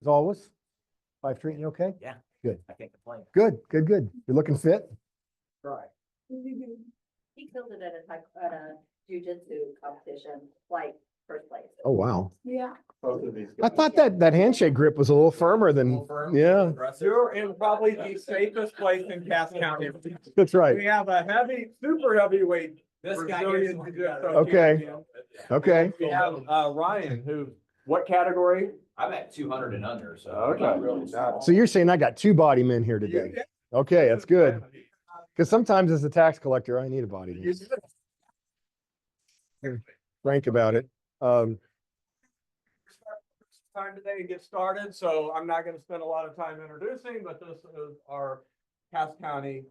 as always. Life treating you okay? Yeah. Good. I can't complain. Good. You're looking fit? Right. He killed it at a jujitsu competition, like first place. Oh, wow. Yeah. Both of these I guys. thought that handshake grip was a little firmer than, yeah, You're in probably the safest place in Cass County. that's right. We have a super heavyweight. This guy Brazilian here. jiu-jitsu Okay. champion. Okay. We have Ryan, who, what category? I'm at 200 and under, so. Okay. not really small. So you're saying I got two body men here today. Okay, that's good. Because sometimes as a tax collector, I need a body man. Frank about it. Time today to get started, so I'm not going to spend a lot of time introducing, but this is our Cass County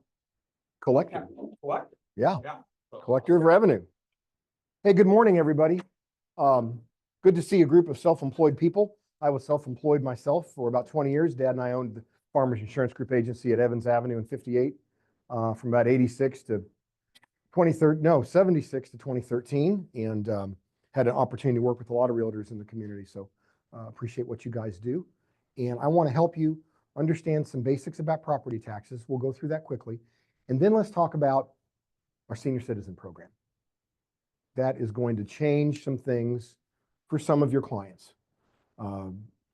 Collector. collector. Yeah, Yeah. So- collector of revenue. Hey, good morning, everybody. Good to see a group of self-employed people. I was self-employed myself for about 20 years. Dad and I owned the Farmers Insurance Group agency at Evans Avenue in 58 from about 76 to 76 to 2013, and had an opportunity to work with a lot of realtors in the community. So appreciate what you guys do. And I want to help you understand some basics about property taxes. We'll go through that quickly. And then let's talk about our senior citizen program. That is going to change some things for some of your clients.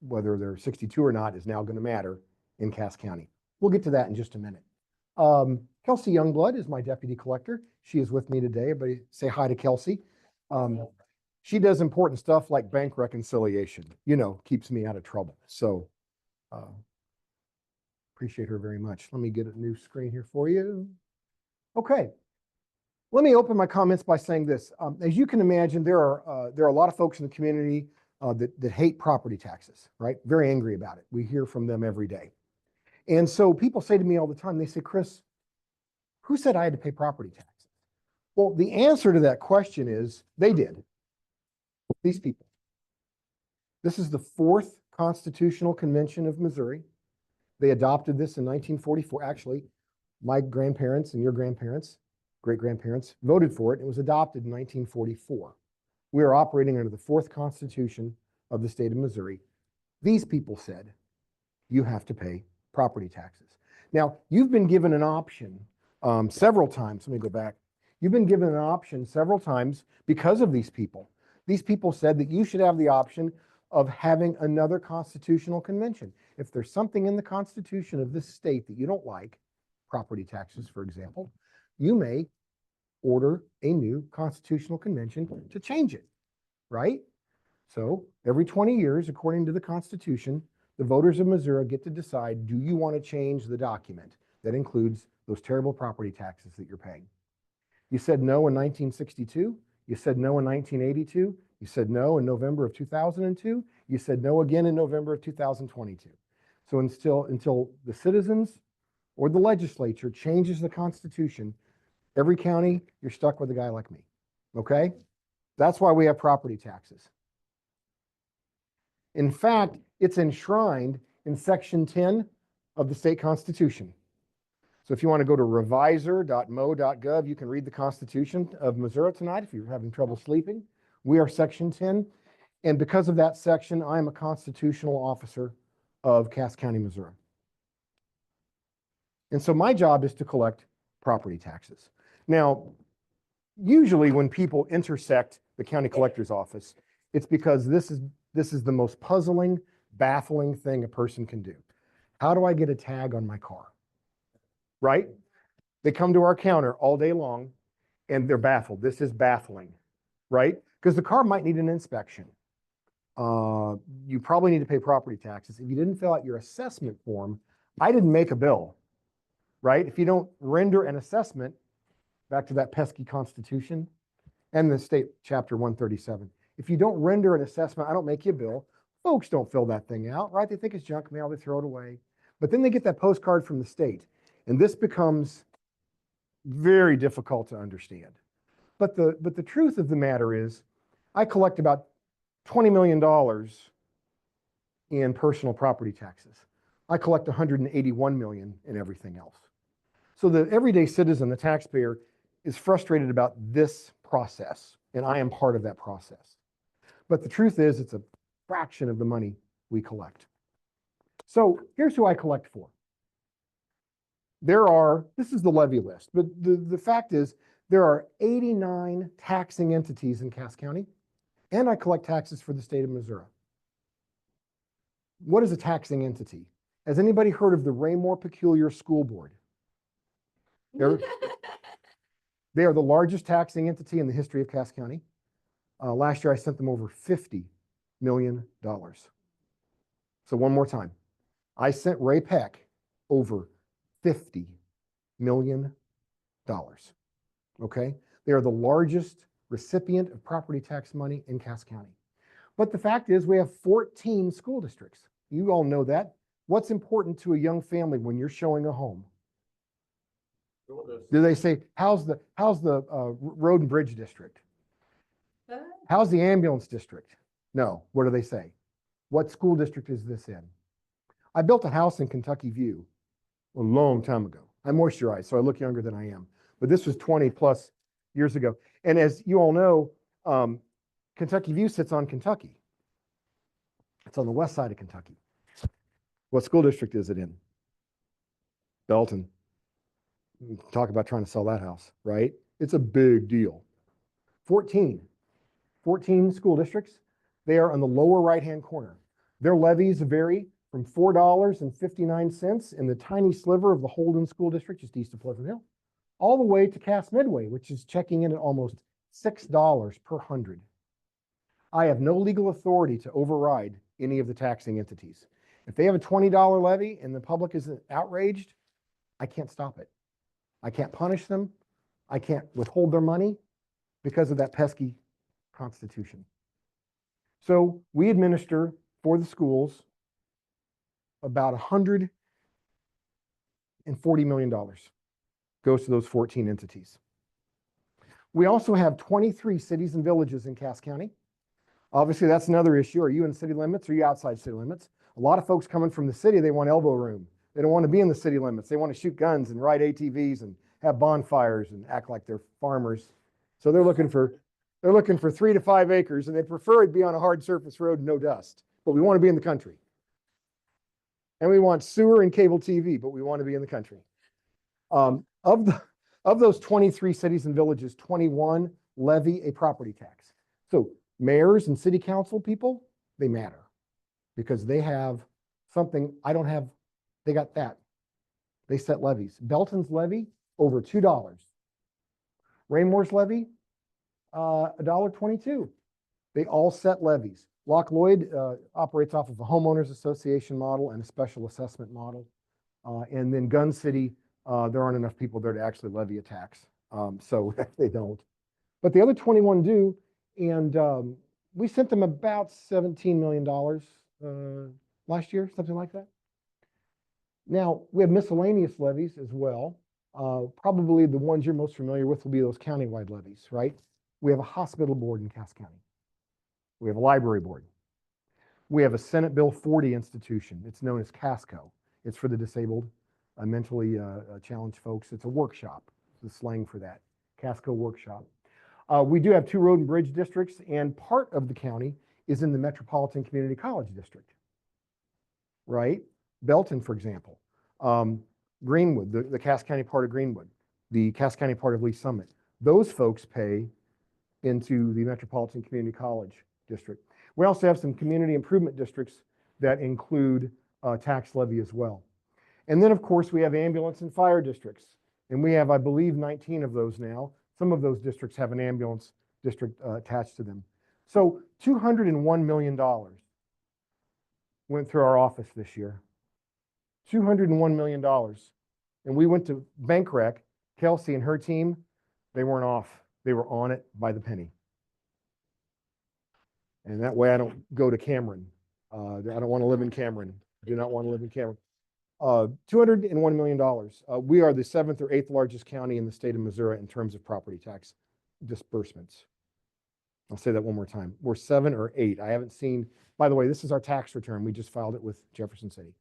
Whether they're 62 or not is now going to matter in Cass County. We'll get to that in just a minute. Kelsey Youngblood is my deputy collector. She is with me today. Everybody say hi to Kelsey. She does important stuff like bank reconciliation, keeps me out of trouble. So appreciate her very much. Let me get a new screen here for you. Okay. Let me open my comments by saying this. As you can imagine, there are a lot of folks in the community that hate property taxes, right? Very angry about it. We hear from them every day. And so people say to me all the time, they say, Chris, who said I had to pay property taxes? Well, the answer to that question is they did. These people. This is the 4th Constitutional Convention of Missouri. They adopted this in 1944. Actually, my grandparents and your grandparents, great-grandparents, voted for it. It was adopted in 1944. We are operating under the 4th Constitution of the state of Missouri. These people said, you have to pay property taxes. Now, you've been given an option several times. Let me go back. You've been given an option several times because of these people. These people said that you should have the option of having another constitutional convention. If there's something in the Constitution of this state that you don't like, property taxes, for example, you may order a new constitutional convention to change it, right? So every 20 years, according to the Constitution, the voters of Missouri get to decide, do you want to change the document that includes those terrible property taxes that you're paying? You said no in 1962. You said no in 1982. You said no in November of 2002. You said no again in November of 2022. So until the citizens or the legislature changes the Constitution, every county, you're stuck with a guy like me, okay? That's why we have property taxes. In fact, it's enshrined in Section 10 of the state constitution. So if you want to go to revisor.mo.gov, you can read the Constitution of Missouri tonight if you're having trouble sleeping. We are Section 10. And because of that section, I am a constitutional officer of Cass County, Missouri. And so my job is to collect property taxes. Now, usually when people intersect the county collector's office, it's because this is the most puzzling, baffling thing a person can do. How do I get a tag on my car? Right? They come to our counter all day long and they're baffled. This is baffling, right? Because the car might need an inspection. You probably need to pay property taxes. If you didn't fill out your assessment form, I didn't make a bill, right? If you don't render an assessment, back to that pesky Constitution and the state chapter 137. If you don't render an assessment, I don't make you a bill. Folks don't fill that thing out, right? They think it's junk mail, they throw it away. But then they get that postcard from the state, and this becomes very difficult to understand. But the truth of the matter is, I collect about $20 million in personal property taxes. I collect $181 million in everything else. So the everyday citizen, the taxpayer, is frustrated about this process, and I am part of that process. But the truth is, it's a fraction of the money we collect. So here's who I collect for. This is the levy list, but the fact is there are 89 taxing entities in Cass County, and I collect taxes for the state of Missouri. What is a taxing entity? Has anybody heard of the Raymore Peculiar School Board? They are the largest taxing entity in the history of Cass County. Last year, I sent them over $50 million. So one more time, I sent Ray Peck over $50 million. Okay? They are the largest recipient of property tax money in Cass County. But the fact is, we have 14 school districts. You all know that. What's important to a young family when you're showing a home? Do they say, how's the road and bridge district? How's the ambulance district? No. What do they say? What school district is this in? I built a house in Kentucky View a long time ago. I moisturized, so I look younger than I am. But this was 20 plus years ago. And as you all know, Kentucky View sits on Kentucky. It's on the west side of Kentucky. What school district is it in? Belton. Talk about trying to sell that house, right? It's a big deal. 14 school districts. They are on the lower right-hand corner. Their levies vary from $4.59 in the tiny sliver of the Holden School District just east of Pleasant Hill, all the way to Cass Midway, which is checking in at almost $6 per hundred. I have no legal authority to override any of the taxing entities. If they have a $20 levy and the public is outraged, I can't stop it. I can't punish them. I can't withhold their money because of that pesky Constitution. So we administer for the schools about $140 million goes to those 14 entities. We also have 23 cities and villages in Cass County. Obviously, that's another issue. Are you in city limits or are you outside city limits? A lot of folks coming from the city, they want elbow room. They don't want to be in the city limits. They want to shoot guns and ride ATVs and have bonfires and act like they're farmers. So they're looking for 3 to 5 acres, and they prefer it be on a hard surface road, no dust. But we want to be in the country. And we want sewer and cable TV, but we want to be in the country. Of those 23 cities and villages, 21 levy a property tax. So mayors and city council people, they matter because they have something I don't have. They got that. They set levies. Belton's levy, over $2. Raymore's levy, $1.22. They all set levies. Loch Lloyd operates off of a homeowners association model and a special assessment model. And then Gun City, there aren't enough people there to actually levy a tax. So they don't. But the other 21 do. And we sent them about $17 million last year, something like that. Now, we have miscellaneous levies as well. Probably the ones you're most familiar with will be those countywide levies, right? We have a hospital board in Cass County. We have a library board. We have a Senate Bill 40 institution. It's known as CASCO. It's for the disabled, mentally challenged folks. It's a workshop, the slang for that, CASCO workshop. We do have 2 road and bridge districts, and part of the county is in the Metropolitan Community College District, right? Belton, for example, Greenwood, the Cass County part of Greenwood, the Cass County part of Lee Summit. Those folks pay into the Metropolitan Community College District. We also have some community improvement districts that include tax levy as well. And then, of course, we have ambulance and fire districts. And we have, I believe, 19 of those now. Some of those districts have an ambulance district attached to them. So $201 million went through our office this year. $201 million. And we went to bank rec. Kelsey and her team, they weren't off. They were on it by the penny. And that way I don't go to Cameron. I don't want to live in Cameron. I do not want to live in Cameron. $201 million. We are the 7th or 8th largest county in the state of Missouri in terms of property tax disbursements. I'll say that one more time. We're 7 or 8. I haven't seen, by the way, this is our tax return. We just filed it with Jefferson City.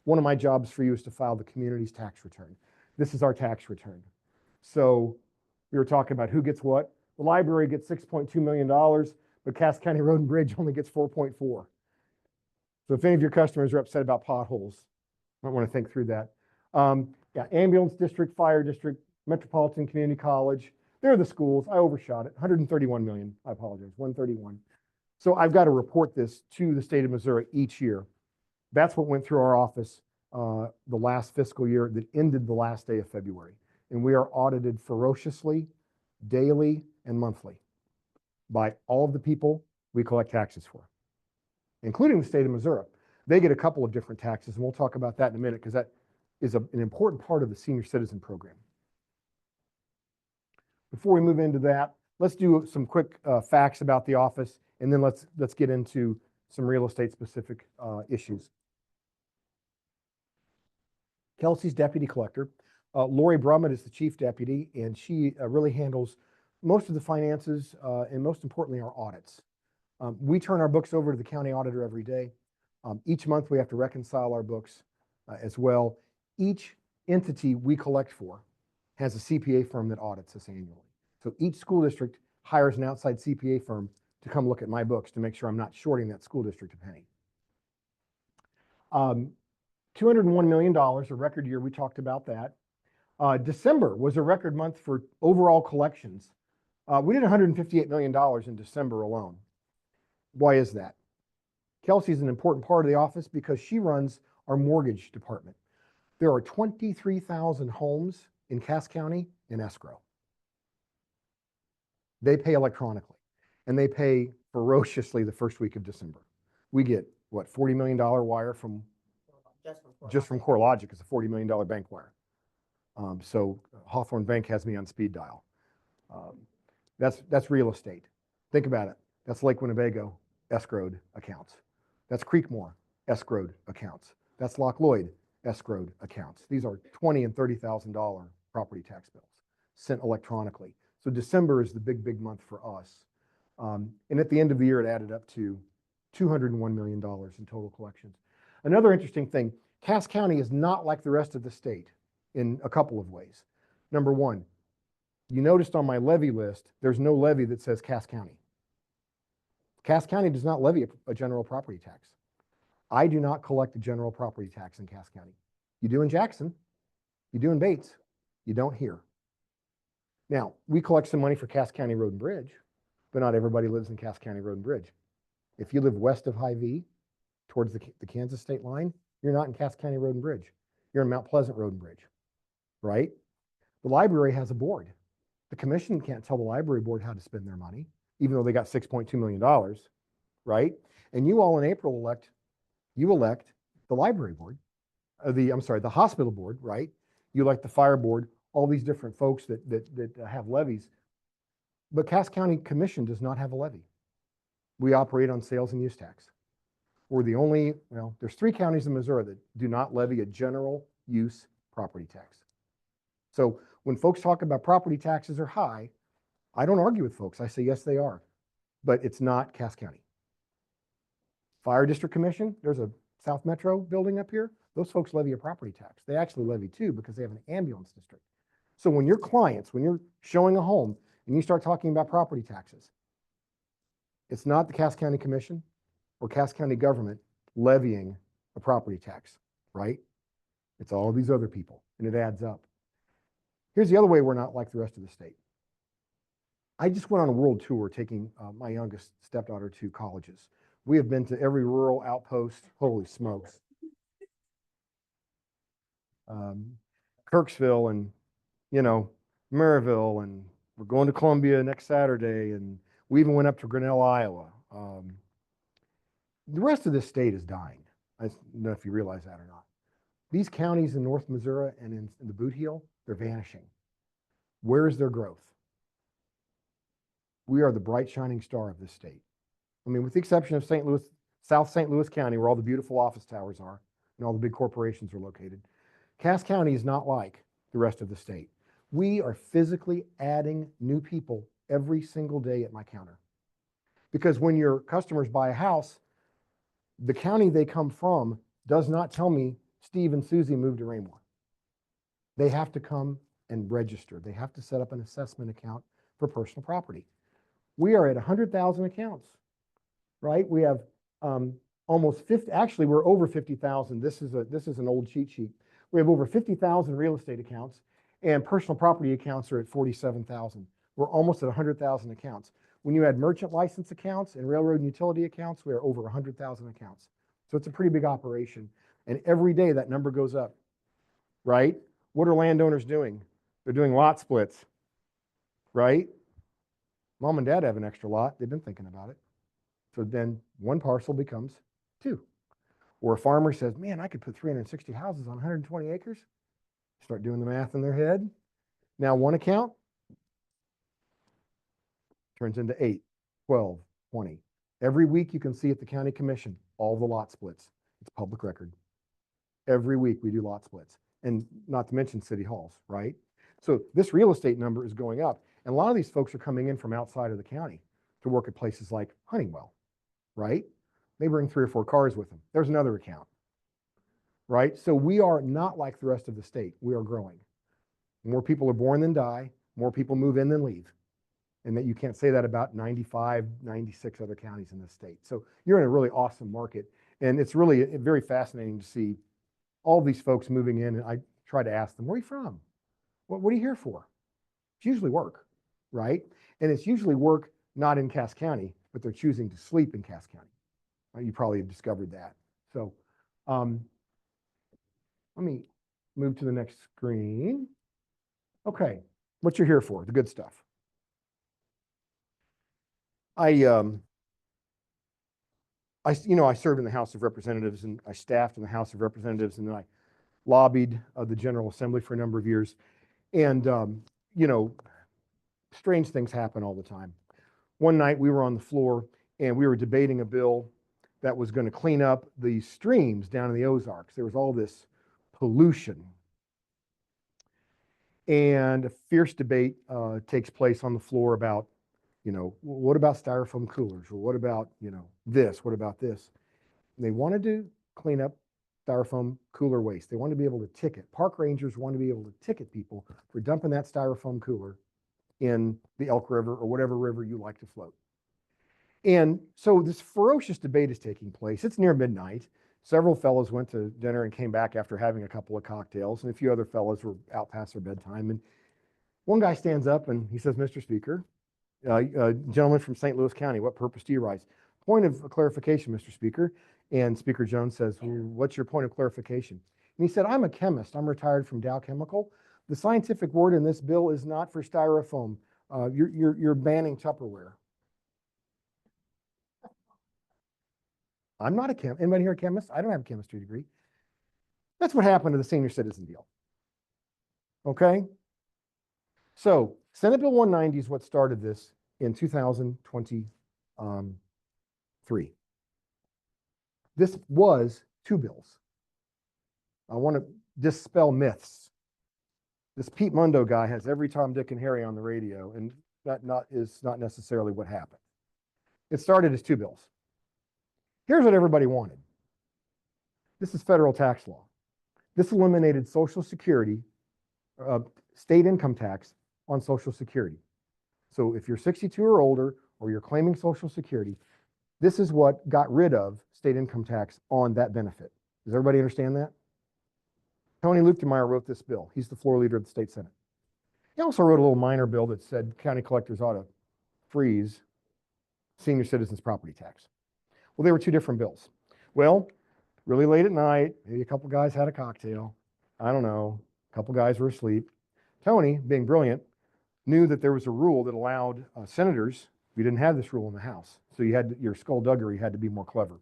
One of my jobs for you is to file the community's tax return. This is our tax return. So we were talking about who gets what. The library gets $6.2 million, but Cass County Road and Bridge only gets 4.4. So if any of your customers are upset about potholes, might want to think through that. Yeah, ambulance district, fire district, Metropolitan Community College, they're the schools. I overshot it, 131 million. I apologize, 131. So I've got to report this to the state of Missouri each year. That's what went through our office the last fiscal year that ended the last day of February. And we are audited ferociously, daily and monthly by all of the people we collect taxes for, including the state of Missouri. They get a couple of different taxes, and we'll talk about that in a minute because that is an important part of the senior citizen program. Before we move into that, let's do some quick facts about the office, and then let's get into some real estate specific issues. Kelsey's deputy collector. Lori Brummett is the chief deputy, and she really handles most of the finances and most importantly, our audits. We turn our books over to the county auditor every day. Each month we have to reconcile our books as well. Each entity we collect for has a CPA firm that audits us annually. So each school district hires an outside CPA firm to come look at my books to make sure I'm not shorting that school district a penny. $201 million, a record year, we talked about that. December was a record month for overall collections. We did $158 million in December alone. Why is that? Kelsey's an important part of the office because she runs our mortgage department. There are 23,000 homes in Cass County in escrow. They pay electronically, and they pay ferociously the first week of December. We get, what, $40 million wire from, just from CoreLogic is a $40 million bank wire. So Hawthorne Bank has me on speed dial. That's real estate. Think about it. That's Lake Winnebago escrowed accounts. That's Creekmore escrowed accounts. That's Loch Lloyd escrowed accounts. These are $20,000 and $30,000 property tax bills sent electronically. So December is the big month for us. And at the end of the year, it added up to $201 million in total collections. Another interesting thing, Cass County is not like the rest of the state in a couple of ways. Number one, you noticed on my levy list, there's no levy that says Cass County. Cass County does not levy a general property tax. I do not collect a general property tax in Cass County. You do in Jackson, you do in Bates, you don't here. Now, we collect some money for Cass County Road and Bridge, but not everybody lives in Cass County Road and Bridge. If you live west of Hy-Vee, towards the Kansas state line, you're not in Cass County Road and Bridge. You're in Mount Pleasant Road and Bridge, right? The library has a board. The commission can't tell the library board how to spend their money, even though they got $6.2 million, right? And you all in April elect the library board, the hospital board, right? You elect the fire board, all these different folks that have levies. But Cass County Commission does not have a levy. We operate on sales and use tax. We're the only, well, there's 3 counties in Missouri that do not levy a general use property tax. So when folks talk about property taxes are high, I don't argue with folks. I say, yes, they are, but it's not Cass County. Fire District Commission, there's a South Metro building up here. Those folks levy a property tax. They actually levy 2 because they have an ambulance district. So when your clients, when you're showing a home and you start talking about property taxes, it's not the Cass County Commission or Cass County government levying a property tax, right? It's all these other people, and it adds up. Here's the other way we're not like the rest of the state. I just went on a world tour taking my youngest stepdaughter to colleges. We have been to every rural outpost. Holy smokes. Kirksville and, Maryville, and we're going to Columbia next Saturday, and we even went up to Grinnell, Iowa. The rest of this state is dying. I don't know if you realize that or not. These counties in North Missouri and in the Boot Heel, they're vanishing. Where is their growth? We are the bright shining star of this state. I mean, with the exception of St. Louis, South St. Louis County, where all the beautiful office towers are and all the big corporations are located, Cass County is not like the rest of the state. We are physically adding new people every single day at my counter. Because when your customers buy a house, the county they come from does not tell me Steve and Susie moved to Raymore. They have to come and register. They have to set up an assessment account for personal property. We are at 100,000 accounts, right? We have almost 50, actually, we're over 50,000. This is an old cheat sheet. We have over 50,000 real estate accounts, and personal property accounts are at 47,000. We're almost at 100,000 accounts. When you add merchant license accounts and railroad and utility accounts, we are over 100,000 accounts. So it's a pretty big operation. And every day that number goes up, right? What are landowners doing? They're doing lot splits, right? Mom and dad have an extra lot. They've been thinking about it. So then one parcel becomes two. Or a farmer says, man, I could put 360 houses on 120 acres. Start doing the math in their head. Now one account turns into 8, 12, 20. Every week you can see at the county commission all the lot splits. It's public record. Every week we do lot splits, and not to mention city halls, right? So this real estate number is going up, and a lot of these folks are coming in from outside of the county to work at places like Honeywell, right? They bring 3 or 4 cars with them. There's another account, right? So we are not like the rest of the state. We are growing. More people are born than die. More people move in than leave. And that you can't say that about 95, 96 other counties in this state. So you're in a really awesome market. And it's really very fascinating to see all these folks moving in. And I try to ask them, where are you from? What are you here for? It's usually work, right? And it's usually work not in Cass County, but they're choosing to sleep in Cass County. You probably have discovered that. So let me move to the next screen. Okay, what you're here for, the good stuff. I served in the House of Representatives, and I staffed in the House of Representatives, and then I lobbied the General Assembly for a number of years. And, strange things happen all the time. One night we were on the floor and we were debating a bill that was going to clean up the streams down in the Ozarks. There was all this pollution. And a fierce debate takes place on the floor about, what about styrofoam coolers? Or what about, this? What about this? And they wanted to clean up styrofoam cooler waste. They wanted to be able to ticket. Park rangers wanted to be able to ticket people for dumping that styrofoam cooler in the Elk River or whatever river you like to float. And so this ferocious debate is taking place. It's near midnight. Several fellows went to dinner and came back after having a couple of cocktails, and a few other fellows were out past their bedtime. And one guy stands up and he says, Mr. Speaker, gentleman from St. Louis County, what purpose do you rise? Point of clarification, Mr. Speaker. And Speaker Jones says, well, what's your point of clarification? And he said, I'm a chemist. I'm retired from Dow Chemical. The scientific word in this bill is not for styrofoam. You're banning Tupperware. I'm not a chemist. Anybody here a chemist? I don't have a chemistry degree. That's what happened to the senior citizen deal. Okay? So Senate Bill 190 is what started this in 2023. This was 2 bills. I want to dispel myths. This Pete Mundo guy has every Tom, Dick, and Harry on the radio, and that is not necessarily what happened. It started as 2 bills. Here's what everybody wanted. This is federal tax law. This eliminated Social Security, state income tax on Social Security. So if you're 62 or older, or you're claiming Social Security, this is what got rid of state income tax on that benefit. Does everybody understand that? Tony Luetkemeyer wrote this bill. He's the floor leader of the state Senate. He also wrote a little minor bill that said county collectors ought to freeze senior citizens' property tax. Well, they were 2 different bills. Well, really late at night, maybe a couple guys had a cocktail. I don't know. A couple guys were asleep. Tony, being brilliant, knew that there was a rule that allowed senators, we didn't have this rule in the House, so you had your skullduggery had to be more clever.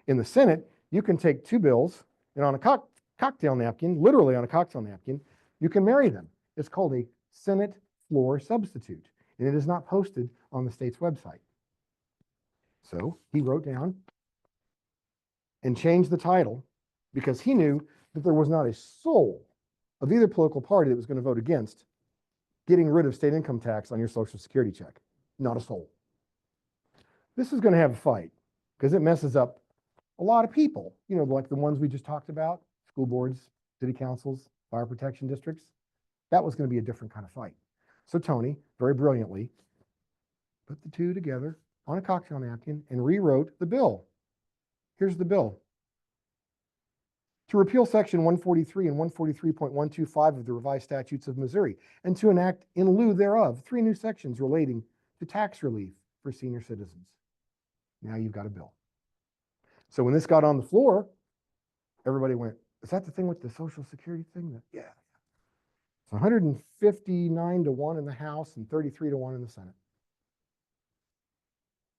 In the Senate, you can take 2 bills and on a cocktail napkin, literally on a cocktail napkin, you can marry them. It's called a Senate floor substitute, and it is not posted on the state's website. So he wrote down and changed the title because he knew that there was not a soul of either political party that was going to vote against getting rid of state income tax on your Social Security check. Not a soul. This is going to have a fight because it messes up a lot of people, like the ones we just talked about, school boards, city councils, fire protection districts. That was going to be a different kind of fight. So Tony, very brilliantly, put the 2 together on a cocktail napkin and rewrote the bill. Here's the bill. To repeal section 143 and 143.125 of the revised statutes of Missouri, and to enact in lieu thereof 3 new sections relating to tax relief for senior citizens. Now you've got a bill. So when this got on the floor, everybody went, is that the thing with the Social Security thing? Yeah. It's 159 to 1 in the House and 33 to 1 in the Senate.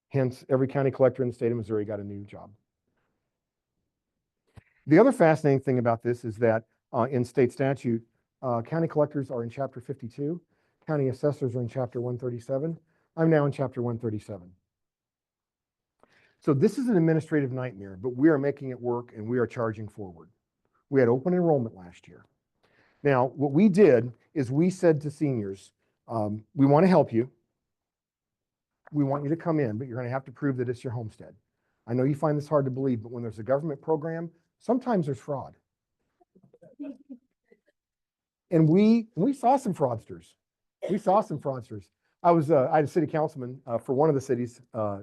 Hence, every county collector in the state of Missouri got a new job. The other fascinating thing about this is that in state statute, county collectors are in chapter 52, county assessors are in chapter 137. I'm now in chapter 137. So this is an administrative nightmare, but we are making it work and we are charging forward. We had open enrollment last year. Now, what we did is we said to seniors, we want to help you. We want you to come in, but you're going to have to prove that it's your homestead. I know you find this hard to believe, but when there's a government program, sometimes there's fraud. And we saw some fraudsters. We saw some fraudsters. I had a city councilman for one of the cities. I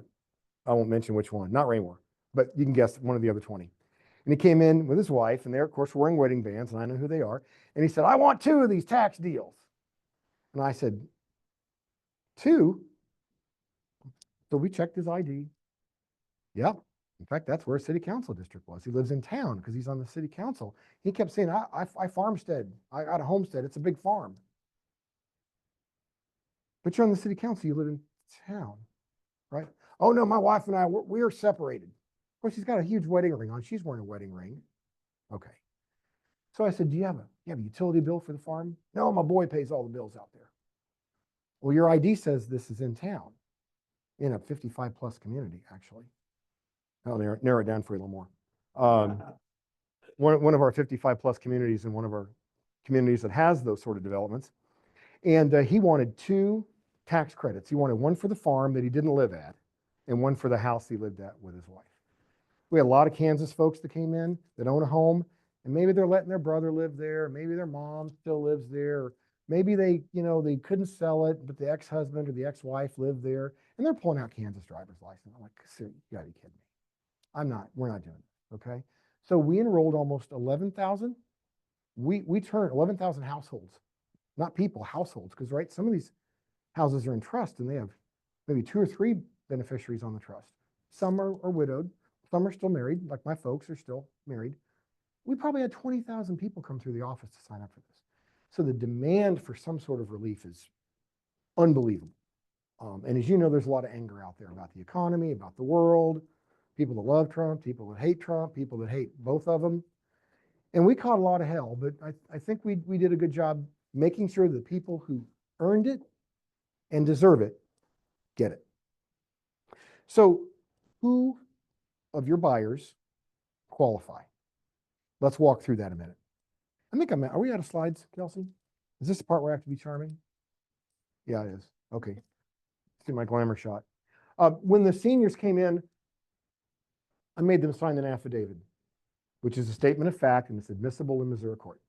won't mention which one, not Raymore, but you can guess one of the other 20. And he came in with his wife, and they're, of course, wearing wedding bands, and I know who they are. And he said, I want 2 of these tax deals. And I said, 2? So we checked his ID. Yep. In fact, that's where a city council district was. He lives in town because he's on the city council. He kept saying, I farmstead. I got a homestead. It's a big farm. But you're on the city council. You live in town, right? Oh, no, my wife and I, we are separated. Of course, he's got a huge wedding ring on. She's wearing a wedding ring. Okay. So I said, do you have a utility bill for the farm? No, my boy pays all the bills out there. Well, your ID says this is in town, in a 55 plus community, actually. I'll narrow it down for you a little more. One of our 55 plus communities and one of our communities that has those sort of developments. And he wanted 2 tax credits. He wanted one for the farm that he didn't live at and one for the house he lived at with his wife. We had a lot of Kansas folks that came in that own a home, and maybe they're letting their brother live there, maybe their mom still lives there, or maybe they couldn't sell it, but the ex-husband or the ex-wife lived there, and they're pulling out Kansas driver's license. I'm like, you gotta be kidding me. We're not doing it, okay? So we enrolled almost 11,000. We turned 11,000 households, not people, households, because right, some of these houses are in trust and they have maybe 2 or 3 beneficiaries on the trust. Some are widowed, some are still married, like my folks are still married. We probably had 20,000 people come through the office to sign up for this. So the demand for some sort of relief is unbelievable. And as you know, there's a lot of anger out there about the economy, about the world, people that love Trump, people that hate Trump, people that hate both of them. And we caught a lot of hell, but I think we did a good job making sure that people who earned it and deserve it get it. So who of your buyers qualify? Let's walk through that a minute. Are we out of slides, Kelsey? Is this the part where I have to be charming? Yeah, it is. Okay. Let's do my glamour shot. When the seniors came in, I made them sign an affidavit, which is a statement of fact, and it's admissible in Missouri court.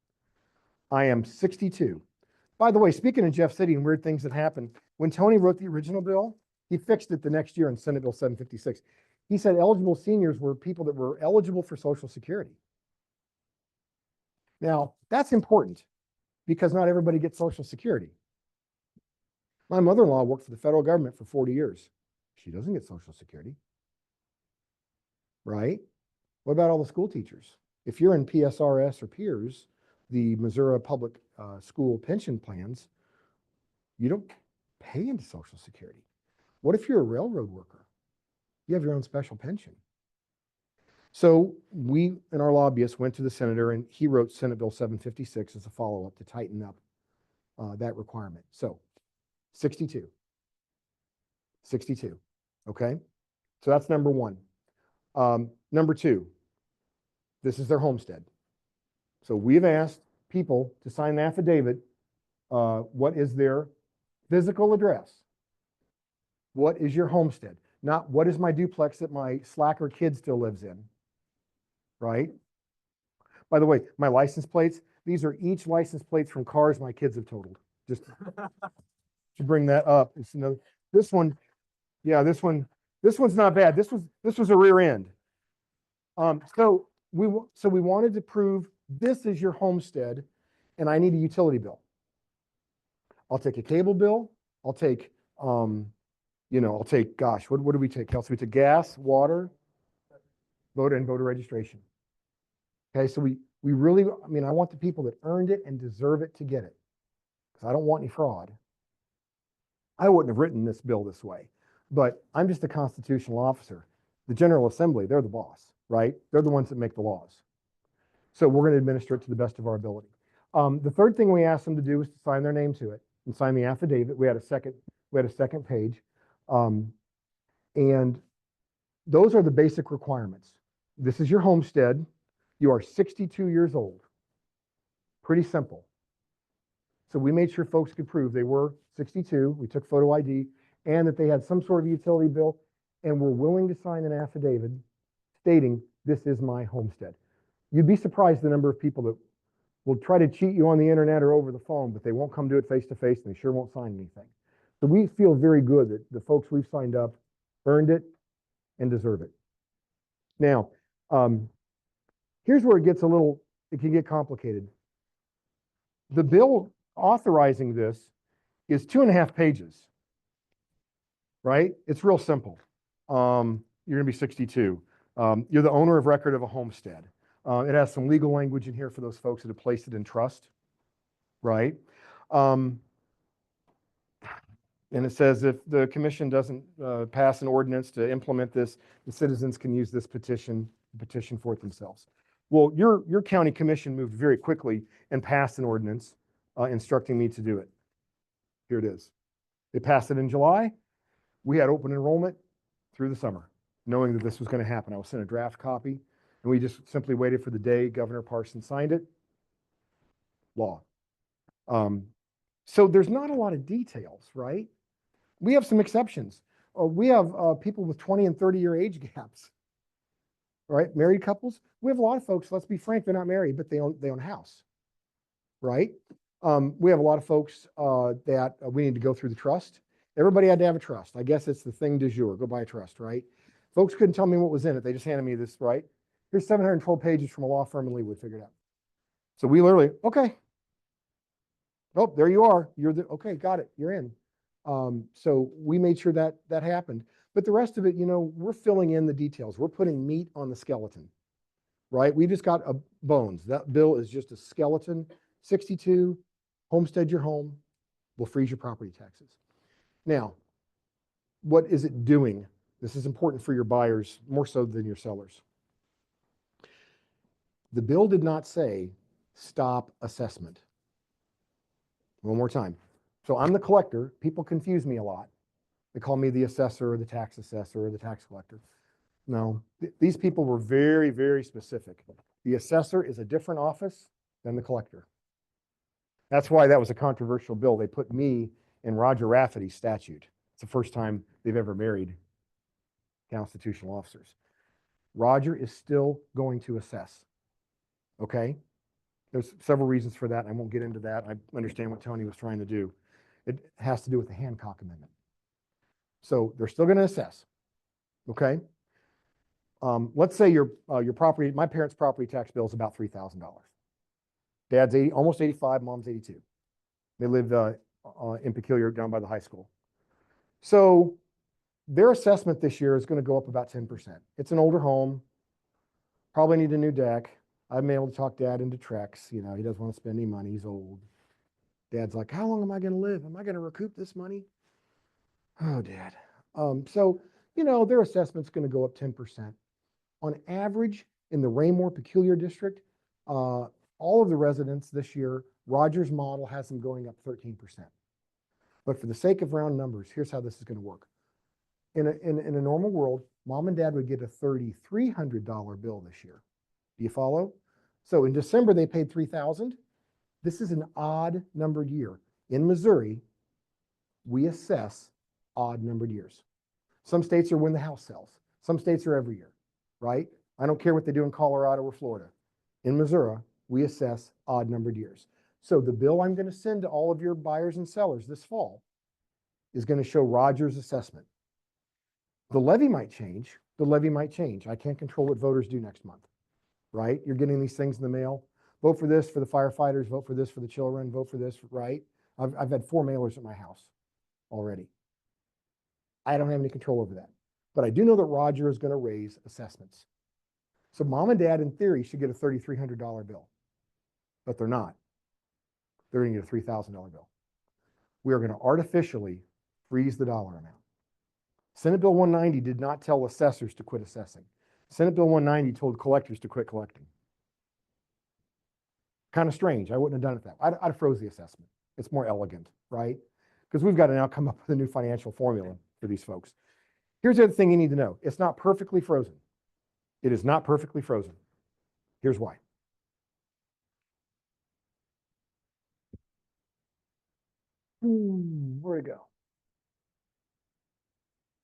I am 62. By the way, speaking of Jeff City and weird things that happened, when Tony wrote the original bill, he fixed it the next year in Senate Bill 756. He said eligible seniors were people that were eligible for Social Security. Now, that's important because not everybody gets Social Security. My mother-in-law worked for the federal government for 40 years. She doesn't get Social Security, right? What about all the school teachers? If you're in PSRS or PEERS, the Missouri Public School pension plans, you don't pay into Social Security. What if you're a railroad worker? You have your own special pension. So we and our lobbyists went to the senator and he wrote Senate Bill 756 as a follow-up to tighten up that requirement. So 62, okay? So that's number 1. Number 2, this is their homestead. So we've asked people to sign an affidavit. What is their physical address? What is your homestead? Not what is my duplex that my slacker kid still lives in, right? By the way, my license plates, these are each license plates from cars my kids have totaled. Just to bring that up. It's another, this one, yeah, this one's not bad. This was a rear end. So we wanted to prove this is your homestead and I need a utility bill. I'll take a cable bill. I'll take, I'll take, gosh, what do we take, Kelsey? We take gas, water, voter and voter registration. Okay, so we really, I want the people that earned it and deserve it to get it. Because I don't want any fraud. I wouldn't have written this bill this way, but I'm just a constitutional officer. The General Assembly, they're the boss, right? They're the ones that make the laws. So we're going to administer it to the best of our ability. The third thing we asked them to do was to sign their name to it and sign the affidavit. We had a second page. And those are the basic requirements. This is your homestead. You are 62 years old. Pretty simple. So we made sure folks could prove they were 62. We took photo ID and that they had some sort of utility bill and were willing to sign an affidavit stating this is my homestead. You'd be surprised the number of people that will try to cheat you on the internet or over the phone, but they won't come do it face to face and they sure won't sign anything. So we feel very good that the folks we've signed up earned it and deserve it. Now, here's where it can get complicated. The bill authorizing this is 2.5 pages, right? It's real simple. You're gonna be 62. You're the owner of record of a homestead. It has some legal language in here for those folks that have placed it in trust, right? And it says if the commission doesn't pass an ordinance to implement this, the citizens can use this petition for it themselves. Well, your county commission moved very quickly and passed an ordinance instructing me to do it. Here it is. They passed it in July. We had open enrollment through the summer, knowing that this was going to happen. I was sent a draft copy, and we just simply waited for the day Governor Parsons signed it. Law. So there's not a lot of details, right? We have some exceptions. We have people with 20 and 30-year age gaps, right? Married couples. We have a lot of folks, let's be frank, they're not married, but they own a house, right? We have a lot of folks that we need to go through the trust. Everybody had to have a trust. I guess it's the thing du jour, go buy a trust, right? Folks couldn't tell me what was in it. They just handed me this, right? Here's 712 pages from a law firm in Leawood, figured out. So we literally, okay. Oh, there you are. Okay, got it. You're in. So we made sure that happened. But the rest of it, we're filling in the details. We're putting meat on the skeleton, right? We just got bones. That bill is just a skeleton. 62, homestead your home, will freeze your property taxes. Now, what is it doing? This is important for your buyers more so than your sellers. The bill did not say stop assessment. One more time. So I'm the collector. People confuse me a lot. They call me the assessor or the tax assessor or the tax collector. No, these people were very, very specific. The assessor is a different office than the collector. That's why that was a controversial bill. They put me in Roger Rafferty's statute. It's the first time they've ever married constitutional officers. Roger is still going to assess. Okay? There's several reasons for that. I won't get into that. I understand what Tony was trying to do. It has to do with the Hancock Amendment. So they're still going to assess. Okay? Let's say your property, my parents' property tax bill is about $3,000. Dad's almost 85, mom's 82. They live in Peculiar down by the high school. So their assessment this year is going to go up about 10%. It's an older home, probably need a new deck. I've been able to talk Dad into Trex. He doesn't want to spend any money. He's old. Dad's like, how long am I going to live? Am I going to recoup this money? Oh, Dad. So, their assessment's going to go up 10%. On average, in the Raymore Peculiar District, all of the residents this year, Rogers model has them going up 13%. But for the sake of round numbers, here's how this is going to work. In a normal world, Mom and Dad would get a $3,300 bill this year. Do you follow? So in December, they paid $3,000. This is an odd numbered year. In Missouri, we assess odd numbered years. Some states are when the house sells. Some states are every year, right? I don't care what they do in Colorado or Florida. In Missouri, we assess odd numbered years. So the bill I'm going to send to all of your buyers and sellers this fall is going to show Rogers' assessment. The levy might change. the levy might change. I can't control what voters do next month, right? You're getting these things in the mail. Vote for this for the firefighters, vote for this for the children, vote for this, right? I've had 4 mailers at my house already. I don't have any control over that. But I do know that Roger is going to raise assessments. So mom and dad, in theory, should get a $3,300 bill. But they're not. They're going to get a $3,000 bill. We are going to artificially freeze the dollar amount. Senate Bill 190 did not tell assessors to quit assessing. Senate Bill 190 told collectors to quit collecting. Kind of strange. I wouldn't have done it that way. I'd have froze the assessment. It's more elegant, right? Because we've got to now come up with a new financial formula for these folks. Here's the other thing you need to know. It's not perfectly frozen. It is not perfectly frozen. Here's why. Where'd it go?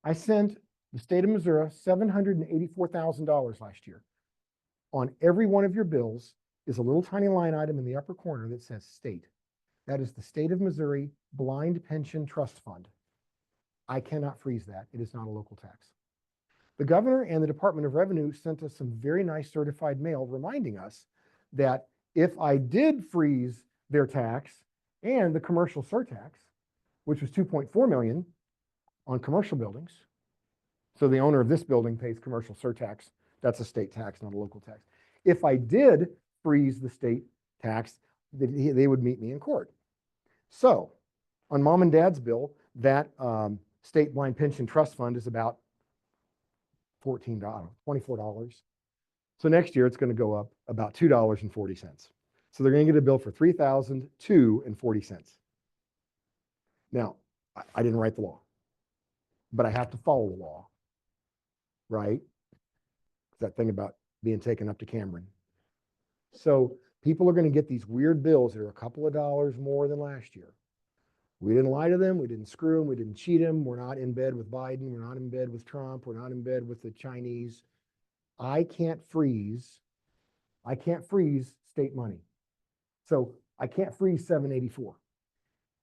I sent the state of Missouri $784,000 last year. On every one of your bills is a little tiny line item in the upper corner that says state. That is the State of Missouri Blind Pension Trust Fund. I cannot freeze that. It is not a local tax. The governor and the Department of Revenue sent us some very nice certified mail reminding us that if I did freeze their tax and the commercial surtax, which was 2.4 million on commercial buildings, so the owner of this building pays commercial surtax, that's a state tax, not a local tax. If I did freeze the state tax, they would meet me in court. So on mom and dad's bill, that state blind pension trust fund is about $14, $24. So next year it's going to go up about $2.40. So they're going to get a bill for $3,002.40. Now, I didn't write the law, but I have to follow the law, right? That thing about being taken up to Cameron. So people are going to get these weird bills that are a couple of dollars more than last year. We didn't lie to them. We didn't screw them. We didn't cheat them. We're not in bed with Biden. We're not in bed with Trump. We're not in bed with the Chinese. I can't freeze state money. So I can't freeze 784.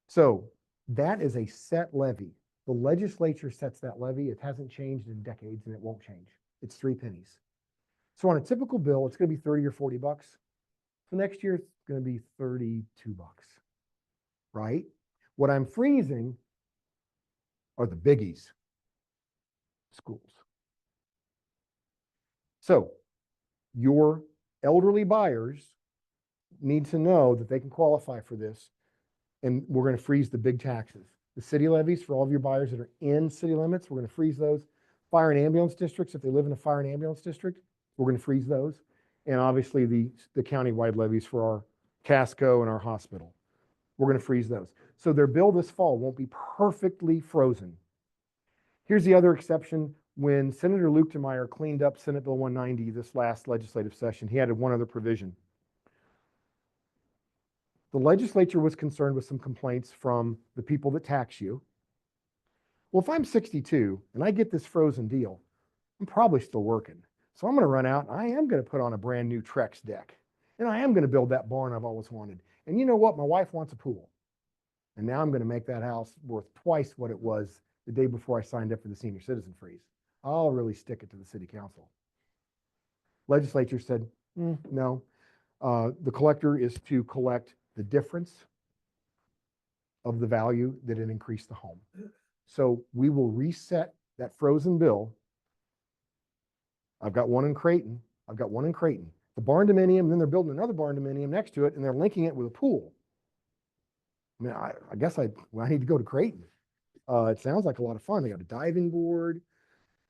So that is a set levy. The legislature sets that levy. It hasn't changed in decades and it won't change. It's 3 pennies. So on a typical bill, it's going to be 30 or 40 bucks. So next year it's going to be 32 bucks, right? What I'm freezing are the biggies, schools. So your elderly buyers need to know that they can qualify for this, and we're going to freeze the big taxes. The city levies for all of your buyers that are in city limits, we're going to freeze those. Fire and ambulance districts, if they live in a fire and ambulance district, we're going to freeze those. And obviously the county-wide levies for our Casco and our hospital. We're going to freeze those. So their bill this fall won't be perfectly frozen. Here's the other exception. When Senator Luetkemeyer cleaned up Senate Bill 190 this last legislative session, he added one other provision. The legislature was concerned with some complaints from the people that tax you. Well, if I'm 62 and I get this frozen deal, I'm probably still working. So I'm going to run out and I am going to put on a brand new Trex deck. And I am going to build that barn I've always wanted. And you know what? My wife wants a pool. And now I'm going to make that house worth twice what it was the day before I signed up for the senior citizen freeze. I'll really stick it to the city council. Legislature said, no. The collector is to collect the difference of the value that it increased the home. So we will reset that frozen bill. I've got one in Creighton. The barn dominium, then they're building another barn dominium next to it, and they're linking it with a pool. I mean, I guess I need to go to Creighton. It sounds like a lot of fun. They got a diving board.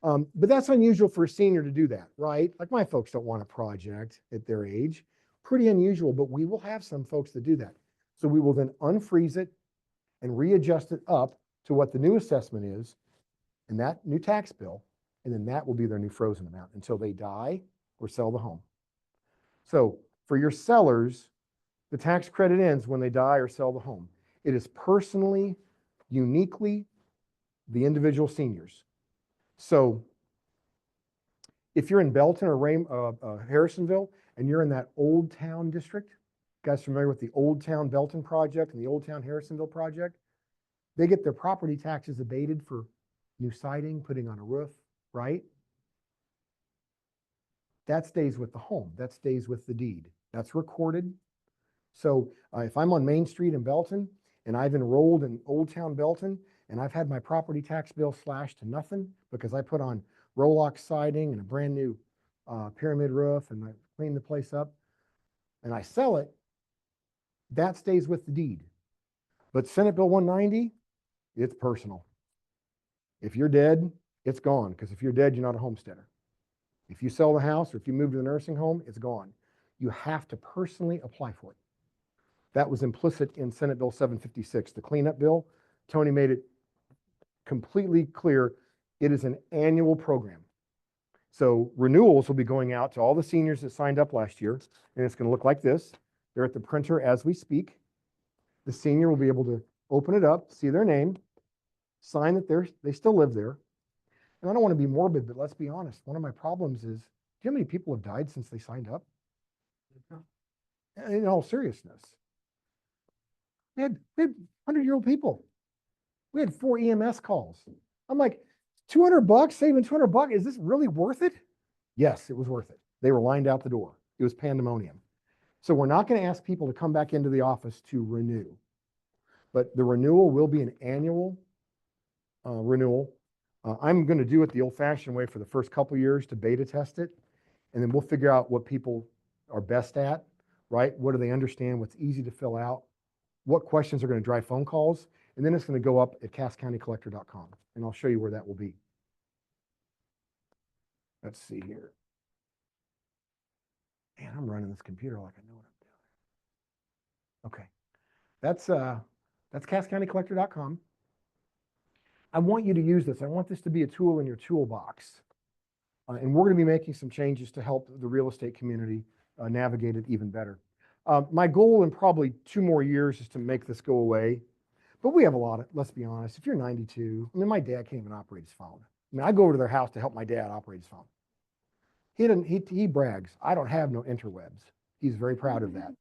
But that's unusual for a senior to do that, right? Like my folks don't want a project at their age. Pretty unusual, but we will have some folks that do that. So we will then unfreeze it and readjust it up to what the new assessment is in that new tax bill. And then that will be their new frozen amount until they die or sell the home. So for your sellers, the tax credit ends when they die or sell the home. It is personally, uniquely the individual seniors. So if you're in Belton or Harrisonville and you're in that Old Town district, you guys familiar with the Old Town Belton project and the Old Town Harrisonville project? They get their property taxes abated for new siding, putting on a roof, right? that stays with the home. That stays with the deed. That's recorded. So if I'm on Main Street in Belton and I've enrolled in Old Town Belton and I've had my property tax bill slashed to nothing because I put on Rolox siding and a brand new pyramid roof and I cleaned the place up and I sell it, that stays with the deed. But Senate Bill 190, it's personal. If you're dead, it's gone, because if you're dead, you're not a homesteader. If you sell the house or if you move to the nursing home, it's gone. You have to personally apply for it. That was implicit in Senate Bill 756, the cleanup bill. Tony made it completely clear. It is an annual program. So renewals will be going out to all the seniors that signed up last year, and it's going to look like this. They're at the printer as we speak. The senior will be able to open it up, see their name, sign that they still live there. And I don't want to be morbid, but let's be honest. One of my problems is, do you know how many people have died since they signed up? In all seriousness. We had 100-year-old people. We had 4 EMS calls. I'm like, $200, saving $200, is this really worth it? Yes, it was worth it. They were lined out the door. It was pandemonium. So we're not going to ask people to come back into the office to renew. But the renewal will be an annual renewal. I'm going to do it the old-fashioned way for the first couple years to beta test it. And then we'll figure out what people are best at, right? What do they understand? What's easy to fill out? What questions are going to drive phone calls? And then it's going to go up at casscountycollector.com. And I'll show you where that will be. Let's see here. Man, I'm running this computer like I know what I'm doing. Okay. That's casscountycollector.com. I want you to use this. I want this to be a tool in your toolbox. And we're going to be making some changes to help the real estate community navigate it even better. My goal in probably 2 more years is to make this go away. But we have a lot of, let's be honest, if you're 92, I mean, my dad can't even operate his phone. I mean, I go over to their house to help my dad operate his phone. He brags, I don't have no interwebs. He's very proud of that.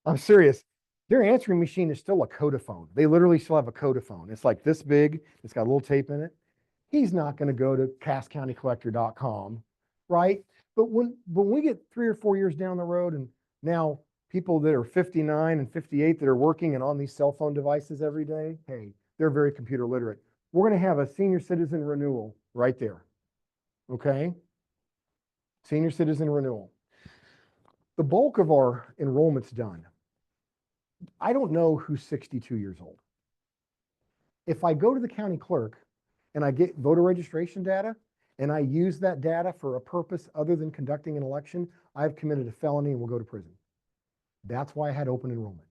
I'm serious. Their answering machine is still a Codaphone. They literally still have a Codaphone. It's like this big. It's got a little tape in it. He's not going to go to casscountycollector.com, right? But when we get 3 or 4 years down the road and now people that are 59 and 58 that are working and on these cell phone devices every day, hey, they're very computer literate. We're going to have a senior citizen renewal right there, okay? Senior citizen renewal. The bulk of our enrollment's done. I don't know who's 62 years old. If I go to the county clerk and I get voter registration data and I use that data for a purpose other than conducting an election, I've committed a felony and will go to prison. That's why I had open enrollment.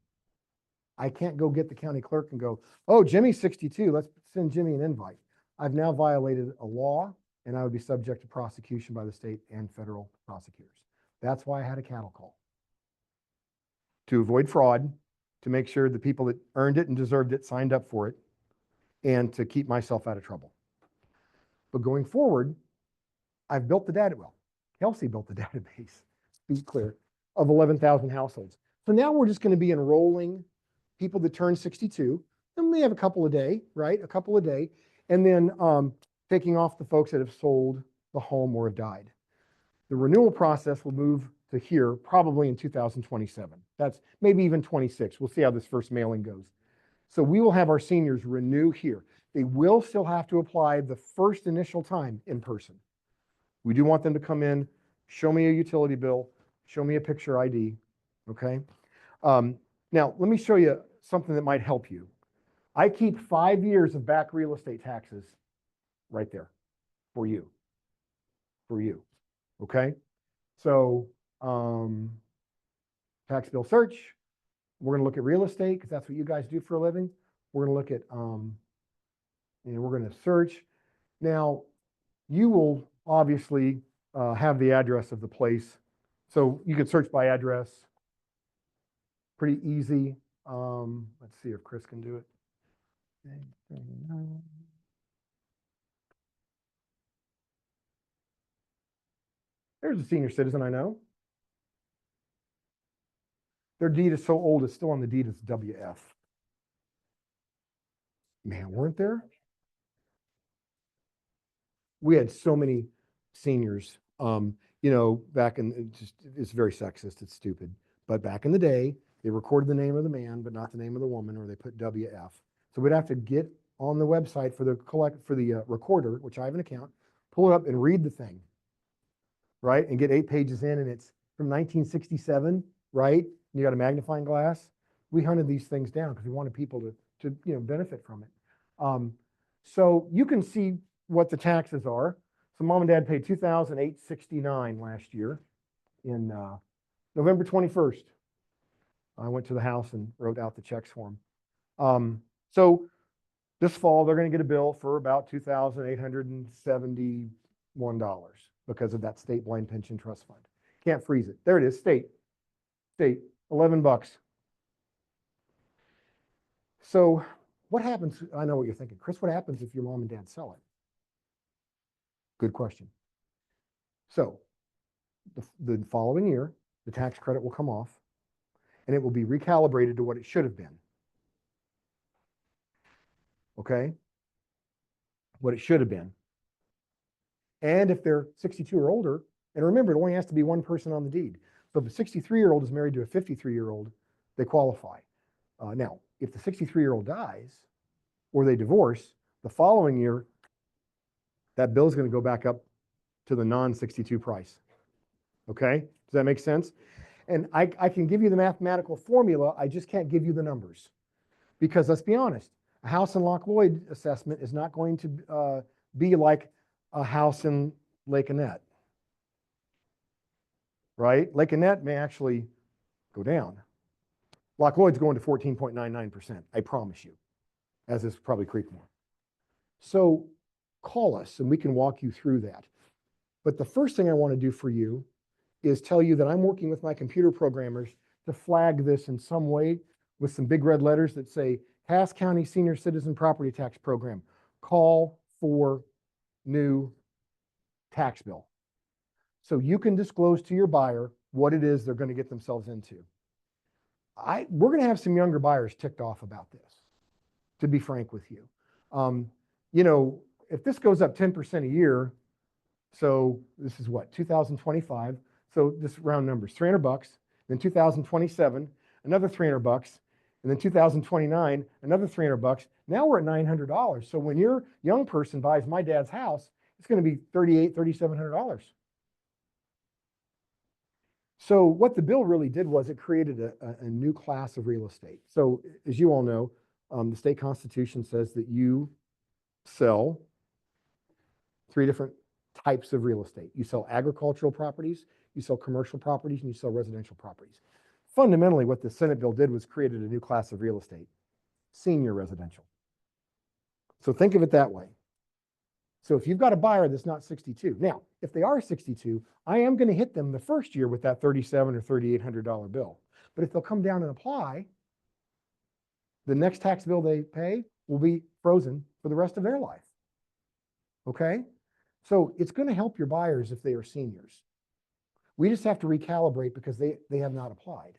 I can't go get the county clerk and go, oh, Jimmy's 62, let's send Jimmy an invite. I've now violated a law and I would be subject to prosecution by the state and federal prosecutors. That's why I had a cattle call. To avoid fraud, to make sure the people that earned it and deserved it signed up for it, and to keep myself out of trouble. But going forward, I've built the data, well, Kelsey built the database, to be clear, of 11,000 households. So now we're just going to be enrolling people that turn 62, and we have a couple a day, right? A couple a day, and then taking off the folks that have sold the home or have died. The renewal process will move to here probably in 2027. That's maybe even 26. We'll see how this first mailing goes. So we will have our seniors renew here. They will still have to apply the first initial time in person. We do want them to come in, show me a utility bill, show me a picture ID, okay? Now, let me show you something that might help you. I keep 5 years of back real estate taxes right there for you, okay? So tax bill search, we're gonna look at real estate because that's what you guys do for a living. We're gonna look at, we're gonna search. Now, you will obviously have the address of the place. So you could search by address, pretty easy. Let's see if Chris can do it. There's a senior citizen I know. Their deed is so old, it's still on the deed as WF. Man, weren't there? We had so many seniors You know, back in, it's very sexist, it's stupid. But back in the day, they recorded the name of the man, but not the name of the woman, or they put WF. So we'd have to get on the website for the recorder, which I have an account, pull it up and read the thing, right? And get 8 pages in, and it's from 1967, right? And you got a magnifying glass. We hunted these things down because we wanted people to benefit from it. So you can see what the taxes are. So mom and dad paid $2,869 last year in November 21st. I went to the house and wrote out the checks for them. So this fall, they're going to get a bill for about $2,871 because of that state blind pension trust fund. Can't freeze it. There it is, state, 11 bucks. So what happens? I know what you're thinking, Chris, what happens if your mom and dad sell it? Good question. So the following year, the tax credit will come off and it will be recalibrated to what it should have been. Okay? What it should have been. And if they're 62 or older, and remember, it only has to be one person on the deed. So if a 63-year-old is married to a 53-year-old, they qualify. Now, if the 63-year-old dies or they divorce, the following year, that bill is going to go back up to the non-62 price. Okay? Does that make sense? And I can give you the mathematical formula, I just can't give you the numbers. Because let's be honest, a house in Loch Lloyd assessment is not going to be like a house in Lake Annette. Right? Lake Annette may actually go down. Loch Lloyd's going to 14.99%, I promise you, as is probably Creekmore. So call us and we can walk you through that. But the first thing I want to do for you is tell you that I'm working with my computer programmers to flag this in some way with some big red letters that say Cass County Senior Citizen Property Tax Program. Call for new tax bill. So you can disclose to your buyer what it is they're going to get themselves into. We're going to have some younger buyers ticked off about this, to be frank with you. You know, if this goes up 10% a year, so this is what, 2025. So this round numbers, $300, then 2027, another $300, and then 2029, another $300. Now we're at $900. So when your young person buys my dad's house, it's going to be $3,800, $3,700. So what the bill really did was it created a new class of real estate. So as you all know, the state constitution says that you sell 3 different types of real estate. You sell agricultural properties, you sell commercial properties, and you sell residential properties. Fundamentally, what the Senate bill did was created a new class of real estate, senior residential. So think of it that way. So if you've got a buyer that's not 62, now, if they are 62, I am going to hit them the first year with that $3,700 or $3,800 bill. But if they'll come down and apply, the next tax bill they pay will be frozen for the rest of their life. Okay? So it's going to help your buyers if they are seniors. We just have to recalibrate because they have not applied.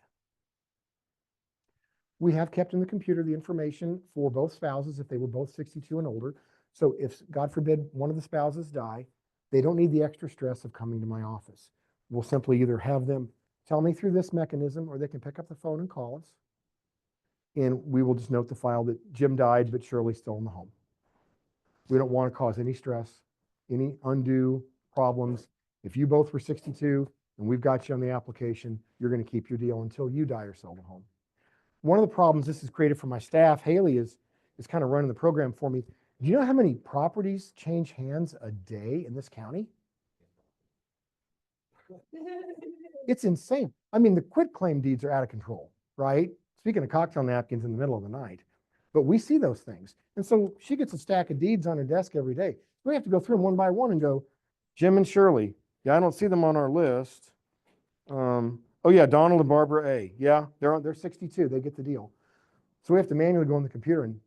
We have kept in the computer the information for both spouses if they were both 62 and older. So if, God forbid, one of the spouses die, they don't need the extra stress of coming to my office. We'll simply either have them tell me through this mechanism or they can pick up the phone and call us. And we will just note the file that Jim died, but Shirley's still in the home. We don't want to cause any stress, any undue problems. If you both were 62 and we've got you on the application, you're going to keep your deal until you die or sell the home. One of the problems this has created for my staff, Haley is kind of running the program for me. Do you know how many properties change hands a day in this county? It's insane. I mean, the quitclaim deeds are out of control, right? Speaking of cocktail napkins in the middle of the night, but we see those things. And so she gets a stack of deeds on her desk every day. We have to go through them one by one and go, Jim and Shirley. Yeah, I don't see them on our list. Oh yeah, Donald and Barbara A. Yeah, they're 62. They get the deal. So we have to manually go on the computer and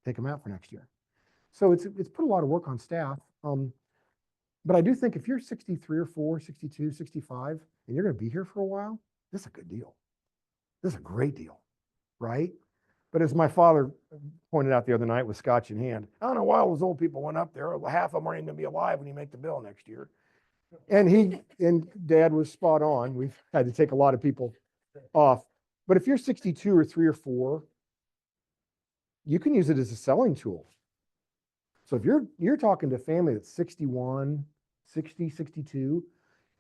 take them out for next year. So it's put a lot of work on staff. But I do think if you're 63 or 4, 62, 65, and you're going to be here for a while, this is a good deal. This is a great deal, right? But as my father pointed out the other night with scotch in hand, I don't know why all those old people went up there. Half of them aren't even going to be alive when you make the bill next year. And Dad was spot on. We've had to take a lot of people off. But if you're 62 or 3 or 4, you can use it as a selling tool. So if you're talking to a family that's 61, 60, 62,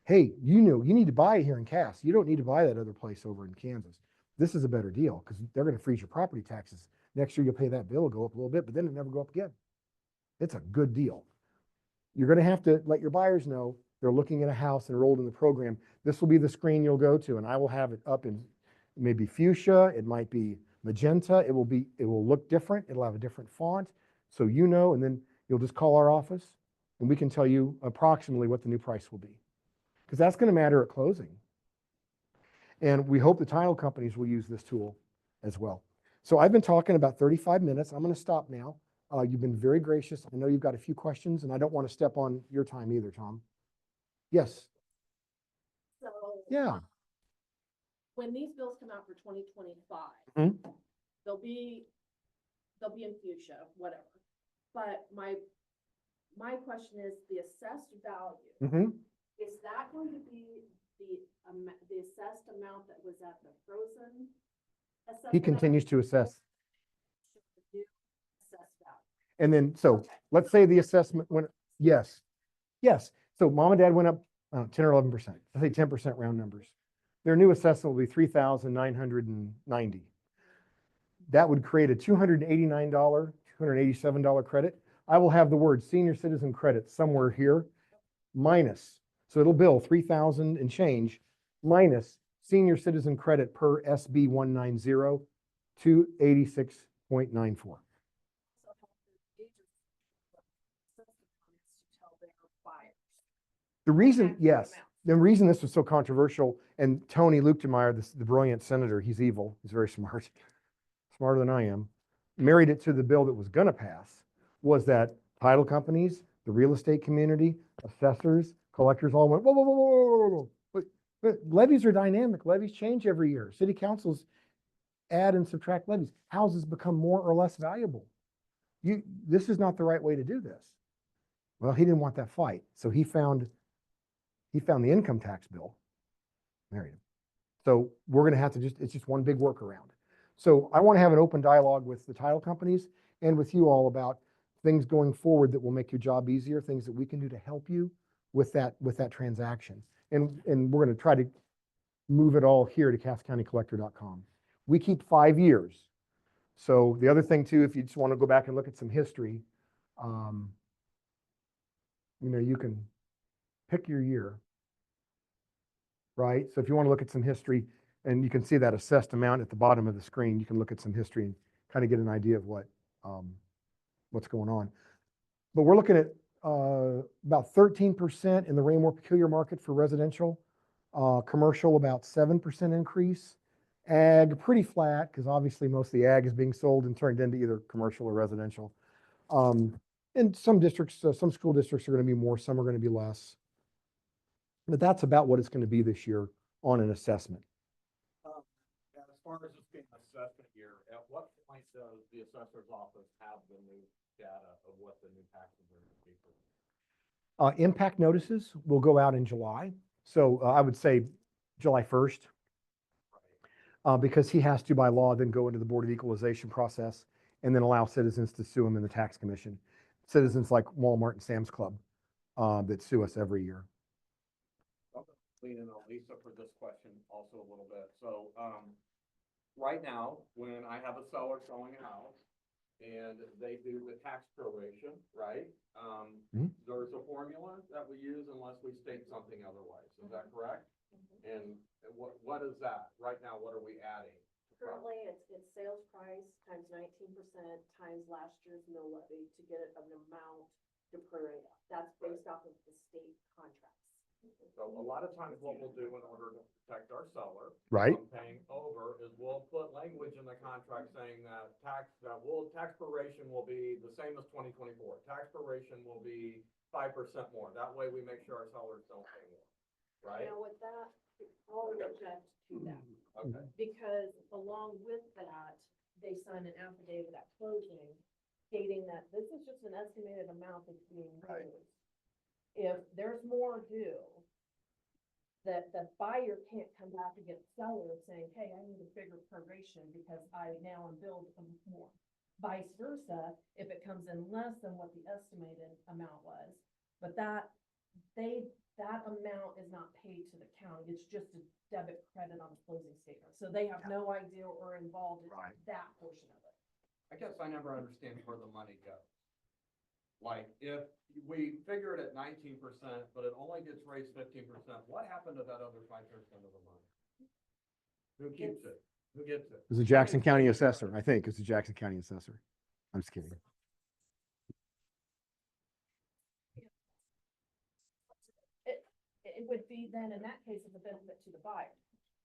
hey, you know, you need to buy it here in Cass. You don't need to buy that other place over in Kansas. This is a better deal because they're going to freeze your property taxes. Next year you'll pay that bill, go up a little bit, but then it never go up again. It's a good deal. You're going to have to let your buyers know they're looking at a house enrolled in the program. This will be the screen you'll go to, and I will have it up in maybe fuchsia. It might be magenta. It will look different. It'll have a different font. So you know, and then you'll just call our office and we can tell you approximately what the new price will be. Because that's going to matter at closing. And we hope the title companies will use this tool as well. So I've been talking about 35 minutes. I'm going to stop now. You've been very gracious. I know you've got a few questions and I don't want to step on your time either, Tom. Yes. So. Yeah. When these bills come out for 2025, Mhm. they'll be in fuchsia, whatever. But my question is the assessed value, Mm-hmm. is that going to be the assessed amount that was at the frozen? He continues to assess. New assessed value. And then, so Okay. let's say the assessment went, yes, yes. So mom and dad went up 10 or 11%. Let's say 10% round numbers. Their new assessment will be $3,990. That would create a $289, $287 credit. I will have the word senior citizen credit somewhere here, minus. So it'll bill 3,000 and change, minus senior citizen credit per SB 190, 286.94. The reason, yes, the reason this was so controversial, and Tony Luchtenmeyer, the brilliant senator, he's evil, he's very smart, smarter than I am, married it to the bill that was going to pass, was that title companies, the real estate community, assessors, collectors all went, whoa, whoa, whoa, whoa, whoa, whoa. But levies are dynamic. Levies change every year. City councils add and subtract levies. Houses become more or less valuable. This is not the right way to do this. Well, he didn't want that fight. So he found the income tax bill, married him. So we're going to have to it's just one big workaround. So I want to have an open dialogue with the title companies and with you all about things going forward that will make your job easier, things that we can do to help you with that transaction. And we're going to try to move it all here to casscountycollector.com. We keep 5 years. So the other thing too, if you just want to go back and look at some history, you can pick your year, right? So if you want to look at some history, and you can see that assessed amount at the bottom of the screen, you can look at some history and kind of get an idea of what's going on. But we're looking at about 13% in the Raymore peculiar market for residential, commercial about 7% increase, ag pretty flat because obviously most of the ag is being sold and turned into either commercial or residential. And some districts, some school districts are going to be more, some are going to be less. But that's about what it's going to be this year on an assessment. As far as this being an assessment year, at what point does the assessor's office have the new data of what the new taxes are going to be? Impact notices will go out in July. So I would say July 1st. Because he has to, by law, then go into the Board of Equalization process and then allow citizens to sue him in the tax commission. Citizens like Walmart and Sam's Club that sue us every year. Lean in on Lisa for this question also a little bit. So right now, when I have a seller selling a house and they do the tax proration, right? There's a formula that we use unless we state something otherwise. Is that correct? And what is that? Right now, what are we adding? Currently, it's sales price times 19% times last year's mill levy to get an amount to prorate. That's based off of the state contracts. So a lot of times what we'll do in order to protect our seller Right. from paying over is we'll put language in the contract saying that tax proration will be the same as 2024. Tax proration will be 5% more. That way we make sure our sellers don't pay more, right? Now with that, I'll object to that. Okay. Because along with that, they sign an affidavit at closing stating that this is just an estimated amount that's being Right. raised. if there's more due, that the buyer can't come back and get the seller saying, hey, I need a bigger proration because I now am billed more. Vice versa, if it comes in less than what the estimated amount was, but that amount is not paid to the county, it's just a debit credit on the closing statement, so they have no idea or involved in Right. that portion of it. I guess I never understand where the money goes. Like, if we figure it at 19%, but it only gets raised 15%, what happened to that other 5% of the money? Who keeps it? Who gets it? It was the Jackson County assessor, I think, it's the Jackson County assessor. I'm just kidding. It would be then, in that case, of a benefit to the buyer.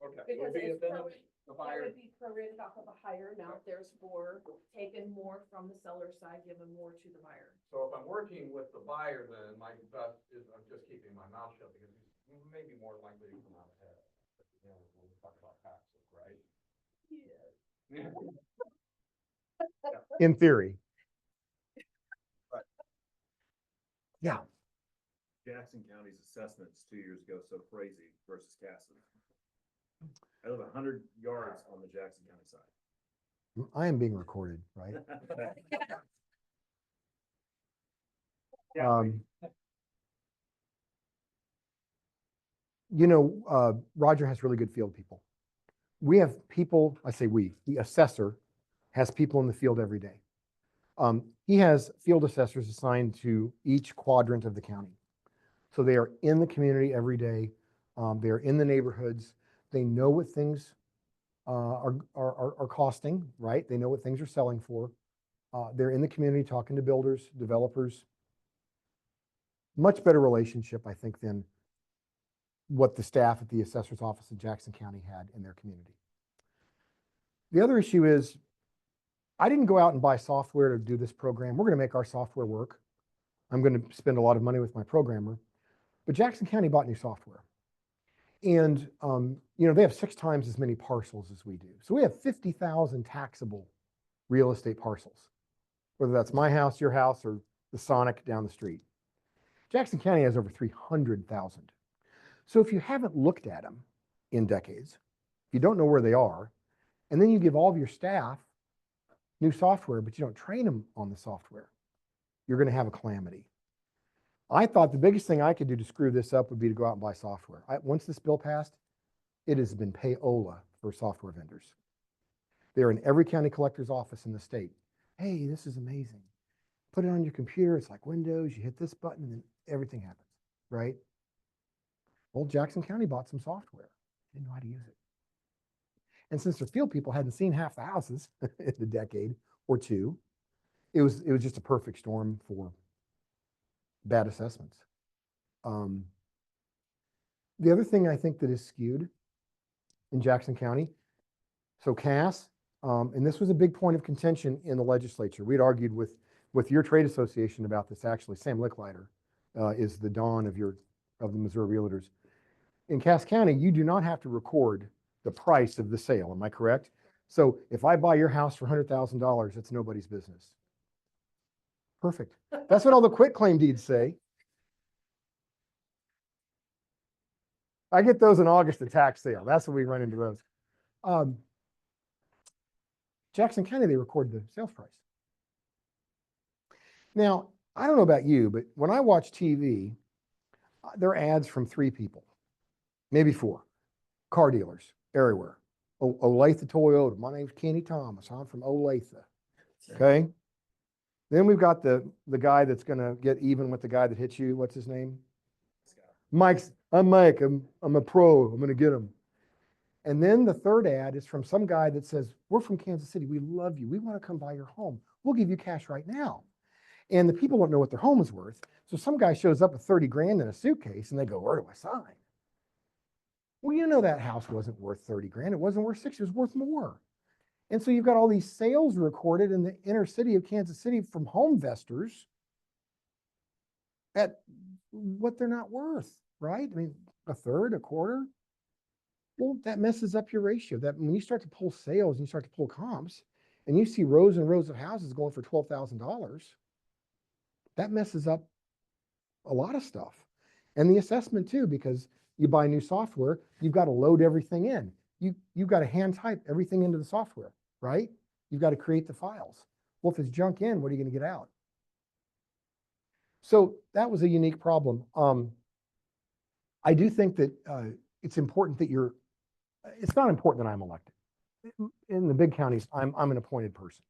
Okay. It Because would be a it's benefit to the It buyer. would be prorated off of a higher amount, there's for taking more from the seller's side, giving more to the buyer. So if I'm working with the buyer, then my best is, I'm just keeping my mouth shut because he's maybe more likely to come out ahead. You know, when we talk about taxes, right? Yeah. In theory. Right. Yeah, Jackson County's assessments 2 years ago so crazy versus Casson. I live 100 yards on the Jackson County side. I am being recorded, right? Yeah, Roger has really good field people. We have people, I say we, the assessor has people in the field every day. He has field assessors assigned to each quadrant of the county. So they are in the community every day. They are in the neighborhoods. They know what things are costing, right? They know what things are selling for. They're in the community talking to builders, developers. Much better relationship, I think, than what the staff at the assessor's office in Jackson County had in their community. The other issue is, I didn't go out and buy software to do this program. We're going to make our software work. I'm going to spend a lot of money with my programmer, but Jackson County bought new software. And, they have 6 times as many parcels as we do. So we have 50,000 taxable real estate parcels, whether that's my house, your house, or the Sonic down the street. Jackson County has over 300,000. So if you haven't looked at them in decades, you don't know where they are, and then you give all of your staff new software, but you don't train them on the software, you're going to have a calamity. I thought the biggest thing I could do to screw this up would be to go out and buy software. Once this bill passed, it has been payola for software vendors. They're in every county collector's office in the state. Hey, this is amazing. Put it on your computer. It's like Windows. You hit this button and then everything happens, right? Well, Jackson County bought some software. Didn't know how to use it. And since their field people hadn't seen half the houses in a decade or two, it was just a perfect storm for bad assessments. The other thing I think that is skewed in Jackson County, so Cass, and this was a big point of contention in the legislature. We'd argued with your trade association about this, actually. Sam Licklider is the Don of the Missouri Realtors. In Cass County, you do not have to record the price of the sale, am I correct? So if I buy your house for $100,000, it's nobody's business. Perfect. That's what all the quitclaim deeds say. I get those in August, the tax sale. That's when we run into those. Jackson County, they record the sales price. Now, I don't know about you, but when I watch TV, there are ads from 3 people, maybe 4, car dealers everywhere. Olathe Toyota. My name's Kenny Thomas. I'm from Olathe. Okay. Then we've got the guy that's going to get even with the guy that hit you. What's his name? I'm Mike. I'm a pro. I'm going to get him. And then the third ad is from some guy that says, we're from Kansas City. We love you. We want to come buy your home. We'll give you cash right now. And the people don't know what their home is worth. So some guy shows up with 30 grand in a suitcase and they go, where do I sign? Well, you know that house wasn't worth 30 grand. It wasn't worth 60. It was worth more. And so you've got all these sales recorded in the inner city of Kansas City from home investors at what they're not worth, right? I mean, a third, a quarter. Well, that messes up your ratio. That when you start to pull sales and you start to pull comps and you see rows and rows of houses going for $12,000, that messes up a lot of stuff. And the assessment too, because you buy new software, you've got to load everything in. You've got to hand type everything into the software, right? You've got to create the files. Well, if it's junk in, what are you going to get out? So that was a unique problem. I do think that it's important that it's not important that I'm elected. In the big counties, I'm an appointed person,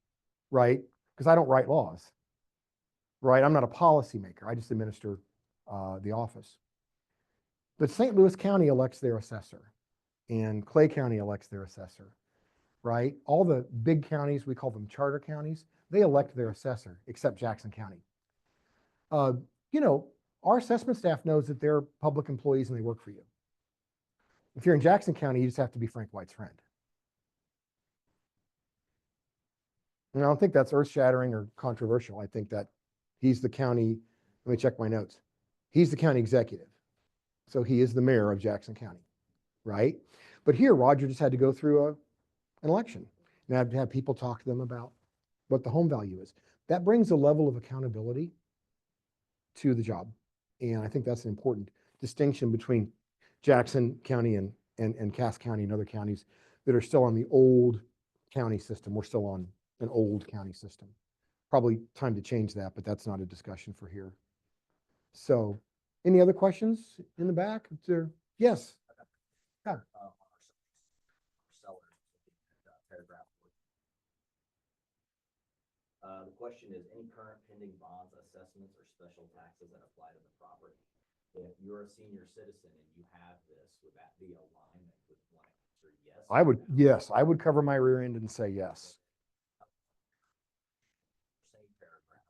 right? Because I don't write laws, right? I'm not a policymaker. I just administer the office. But St. Louis County elects their assessor, and Clay County elects their assessor, right? All the big counties, we call them charter counties, they elect their assessor, except Jackson County. You know, our assessment staff knows that they're public employees and they work for you. If you're in Jackson County, you just have to be Frank White's friend. And I don't think that's earth-shattering or controversial. I think that he's the county, let me check my notes. He's the county executive. So he is the mayor of Jackson County, right? But here, Roger just had to go through an election and have people talk to them about what the home value is. That brings a level of accountability to the job. And I think that's an important distinction between Jackson County and Cass County and other counties that are still on the old county system. We're still on an old county system. Probably time to change that, but that's not a discussion for here. So any other questions in the back? Yes. Yeah. Paragraph 4. The question is, any current pending bonds, assessments, or special taxes that apply to the property? If you're a senior citizen and you have this, would that be a line that would want to answer yes? Yes, I would cover my rear end and say yes. Same paragraph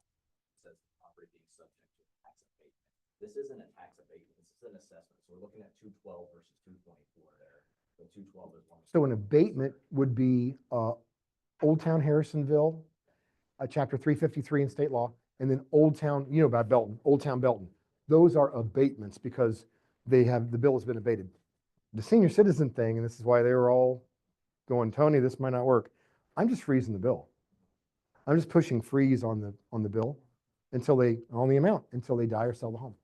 says the property being subject to tax abatement. This isn't a tax abatement, this is an assessment. So we're looking at 212 versus 224 there. So 212 is one. So an abatement would be Old Town Harrisonville, chapter 353 in state law, and then Old Town, you know about Belton, Old Town Belton. Those are abatements because the bill has been abated. The senior citizen thing, and this is why they were all going, Tony, this might not work. I'm just freezing the bill. I'm just pushing freeze on the bill until on the amount, until they die or sell the home.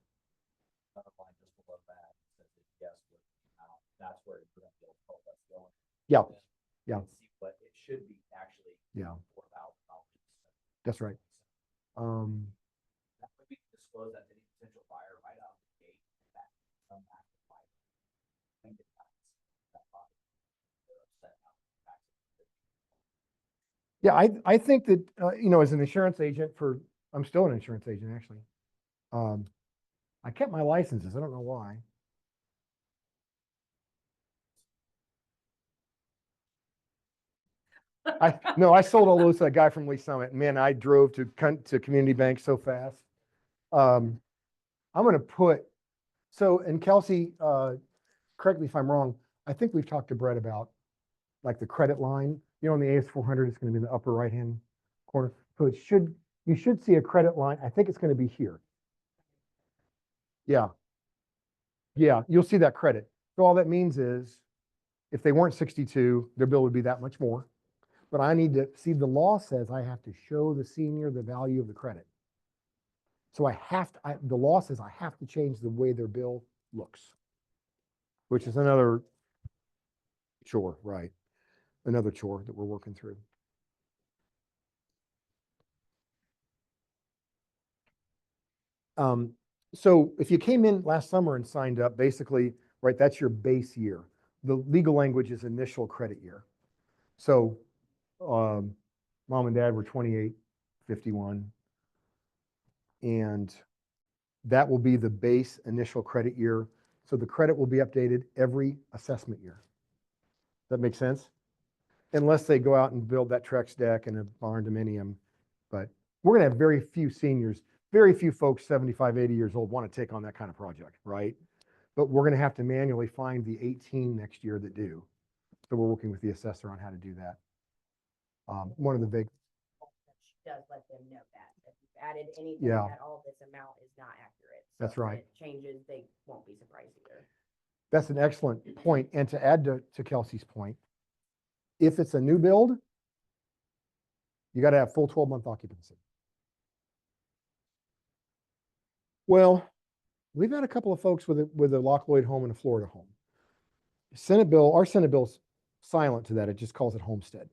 Another line just below that says that yes, with the amount. That's where the bill told us going. Yeah. And Yeah. see what it should be actually. Yeah. $4,000. That's right. That would be disclosed at any potential buyer right out the gate. That come back to buy. I think that property. Set out taxes. Yeah, I think that, you know, as an insurance agent I'm still an insurance agent, actually. I kept my licenses. I don't know why. I sold all those to that guy from Lee Summit. Man, I drove to Community Bank so fast. I'm going to put, and Kelsey, correct me if I'm wrong, I think we've talked to Brett about like the credit line, you know, on the AS400, it's going to be in the upper right-hand corner. So you should see a credit line. I think it's going to be here. Yeah. Yeah, you'll see that credit. So all that means is if they weren't 62, their bill would be that much more. But I need to see, the law says I have to show the senior the value of the credit. So the law says I have to change the way their bill looks, which is another chore, right? Another chore that we're working through. So if you came in last summer and signed up, basically, right, that's your base year. The legal language is initial credit year. So mom and dad were 28, 51. And that will be the base initial credit year. So the credit will be updated every assessment year. That makes sense? Unless they go out and build that Trex deck and a barn dominium. But we're going to have very few seniors, very few folks 75, 80 years old want to take on that kind of project, right? But we're going to have to manually find the 18 next year that do. So we're working with the assessor on how to do that. One of the big, Does let them know that if you've added anything Yeah. at all, this amount is not accurate. So That's if right. it changes, they won't be surprised either. that's an excellent point. And to add to Kelsey's point, if it's a new build, you got to have full 12-month occupancy. Well, We've had a couple of folks with a Lock Lloyd home and a Florida home. Senate bill, our Senate bill's silent to that. It just calls it homestead.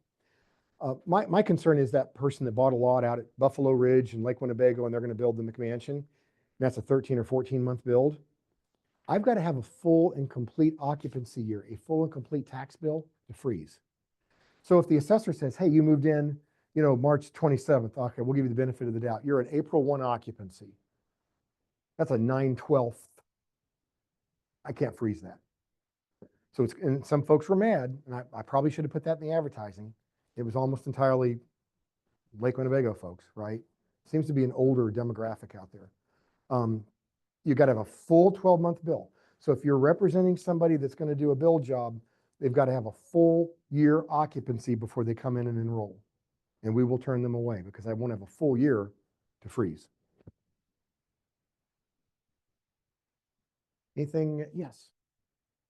My concern is that person that bought a lot out at Buffalo Ridge and Lake Winnebago, and they're gonna build the McMansion, and that's a 13 or 14-month build. I've got to have a full and complete occupancy year, a full and complete tax bill to freeze. So if the assessor says, hey, you moved in, March 27th, okay, we'll give you the benefit of the doubt. You're at April 1 occupancy. That's a 9/12. I can't freeze that. So and some folks were mad, and I probably should have put that in the advertising. It was almost entirely Lake Winnebago folks, right? Seems to be an older demographic out there. You got to have a full 12-month bill. So if you're representing somebody that's going to do a build job, they've got to have a full year occupancy before they come in and enroll. And we will turn them away because I won't have a full year to freeze. Anything? Yes.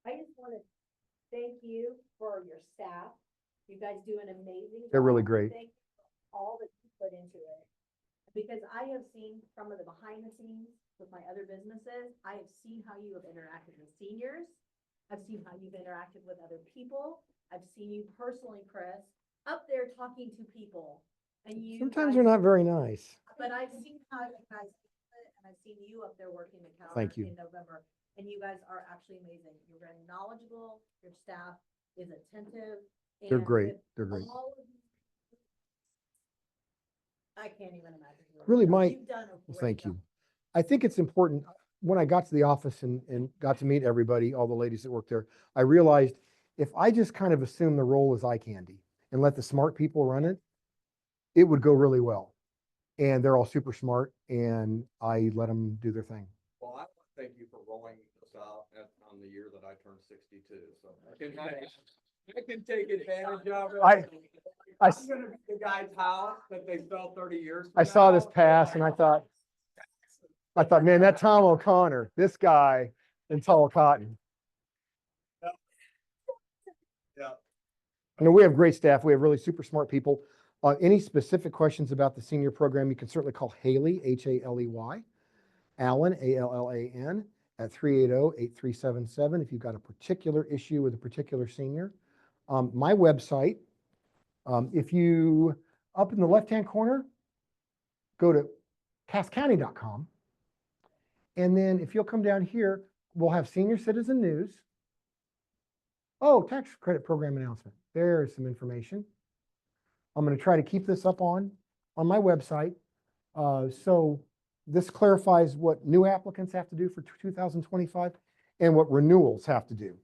I just want to thank you for your staff. You guys do an amazing job. They're really great. Thank you for all that you put into it. Because I have seen some of the behind the scenes with my other businesses. I have seen how you have interacted with seniors. I've seen how you've interacted with other people. I've seen you personally, Chris, up there talking to people. And you Sometimes guys- they're not very nice. But I've seen how you guys do it, and I've seen you up there working the calendar Thank you. in November. And you guys are actually amazing. You're very knowledgeable. Your staff is attentive. They're and great. with They're great. all of these- I can't even imagine. Really, You've done a great thank job. you. I think it's important, when I got to the office and got to meet everybody, all the ladies that work there, I realized if I just kind of assume the role as eye candy and let the smart people run it, it would go really well. And they're all super smart, and I let them do their thing. Well, I want to thank you for rolling this out on the year that I turned 62, so I can take advantage of it. I- I'm gonna be the guy's house that they sell 30 years. I from saw this now. pass and I thought, man, that Tom O'Connor, this guy in tall cotton. Yeah. We have great staff. We have really super smart people. Any specific questions about the senior program, you can certainly call Haley, Haley, Allen, Allan, at 380-8377 if you've got a particular issue with a particular senior. My website, if you, up in the left-hand corner, go to casscounty.com. And then if you'll come down here, we'll have senior citizen news. Oh, tax credit program announcement. There's some information. I'm going to try to keep this up on my website. So this clarifies what new applicants have to do for 2025 and what renewals have to do.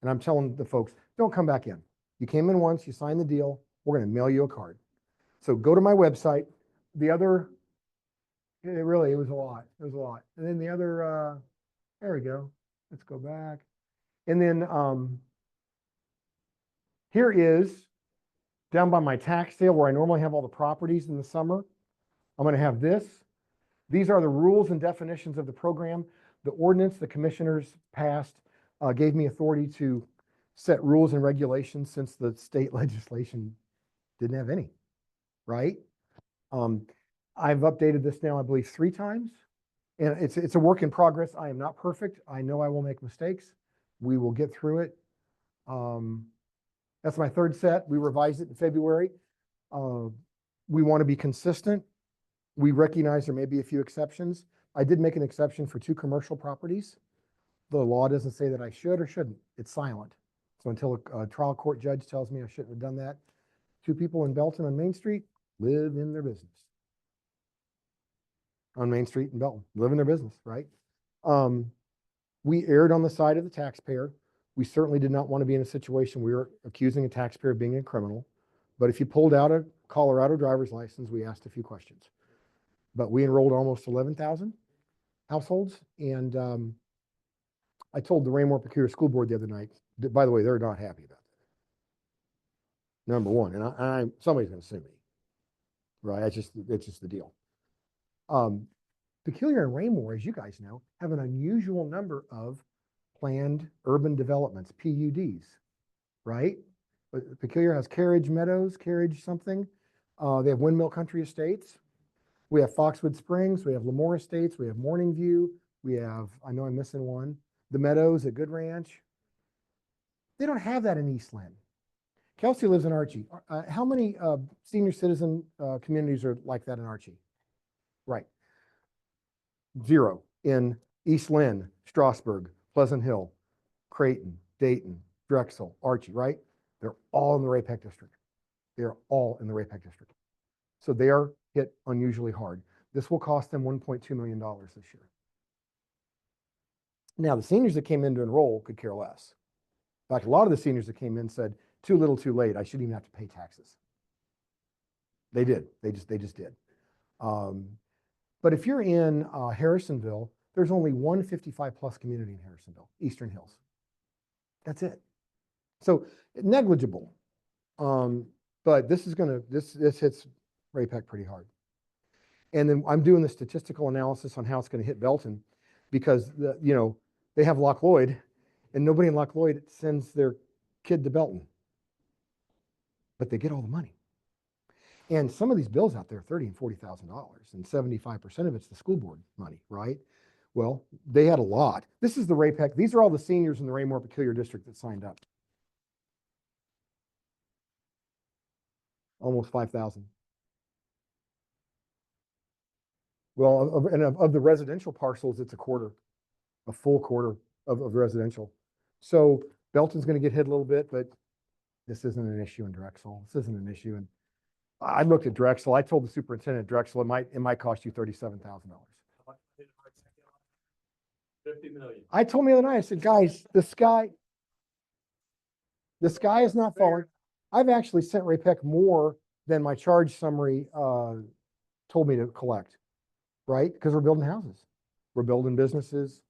And I'm telling the folks, don't come back in. You came in once, you signed the deal, we're going to mail you a card. So go to my website. The other, it was a lot. It was a lot. And then the other, there we go. Let's go back. And then here is down by my tax sale where I normally have all the properties in the summer. I'm going to have this. These are the rules and definitions of the program. The ordinance the commissioners passed gave me authority to set rules and regulations since the state legislation didn't have any, right? I've updated this now, I believe, 3 times. And it's a work in progress. I am not perfect. I know I will make mistakes. We will get through it. That's my 3rd set. We revised it in February. We want to be consistent. We recognize there may be a few exceptions. I did make an exception for 2 commercial properties. The law doesn't say that I should or shouldn't. It's silent. So until a trial court judge tells me I shouldn't have done that, 2 people in Belton on Main Street live in their business. On Main Street in Belton, live in their business, right? We erred on the side of the taxpayer. We certainly did not want to be in a situation we were accusing a taxpayer of being a criminal. But if you pulled out a Colorado driver's license, we asked a few questions. But we enrolled almost 11,000 households. And I told the Raymore Peculiar School Board the other night, that, by the way, they're not happy about that. Number one, and somebody's going to sue me, right? It's just the deal. Peculiar and Raymore, as you guys know, have an unusual number of planned urban developments, PUDs, right? Peculiar has Carriage Meadows, Carriage something. They have Windmill Country Estates. We have Foxwood Springs. We have Lemoore Estates. We have Morning View. We have, I know I'm missing one, the Meadows at Good Ranch. They don't have that in East Lynn. Kelsey lives in Archie. How many senior citizen communities are like that in Archie? Right. 0 in East Lynn, Strasburg, Pleasant Hill, Creighton, Dayton, Drexel, Archie, right? They're all in the RAPEC district. They're all in the RAPEC district. So they are hit unusually hard. This will cost them $1.2 million this year. Now, the seniors that came in to enroll could care less. In fact, a lot of the seniors that came in said, too little, too late. I shouldn't even have to pay taxes. They did. They just did. But if you're in Harrisonville, there's only one 55+ community in Harrisonville, Eastern Hills. That's it. So negligible. But this is this hits RAPEC pretty hard. And then I'm doing the statistical analysis on how it's going to hit Belton, because they have Loch Lloyd, and nobody in Loch Lloyd sends their kid to Belton, but they get all the money. And some of these bills out there, $30,000 and $40,000, and 75% of it's the school board money, right? Well, they had a lot. This is the RAPEC. These are all the seniors in the Raymore Peculiar District that signed up. Almost 5,000. Well, of the residential parcels, it's a full quarter of residential. So Belton's going to get hit a little bit, but this isn't an issue in Drexel. This isn't an issue. And I looked at Drexel. I told the superintendent at Drexel, it might cost you $37,000. 50 million. I told him the other night, I said, guys, the sky is not falling. I've actually sent RAPEC more than my charge summary told me to collect, right? Because we're building houses, we're building businesses,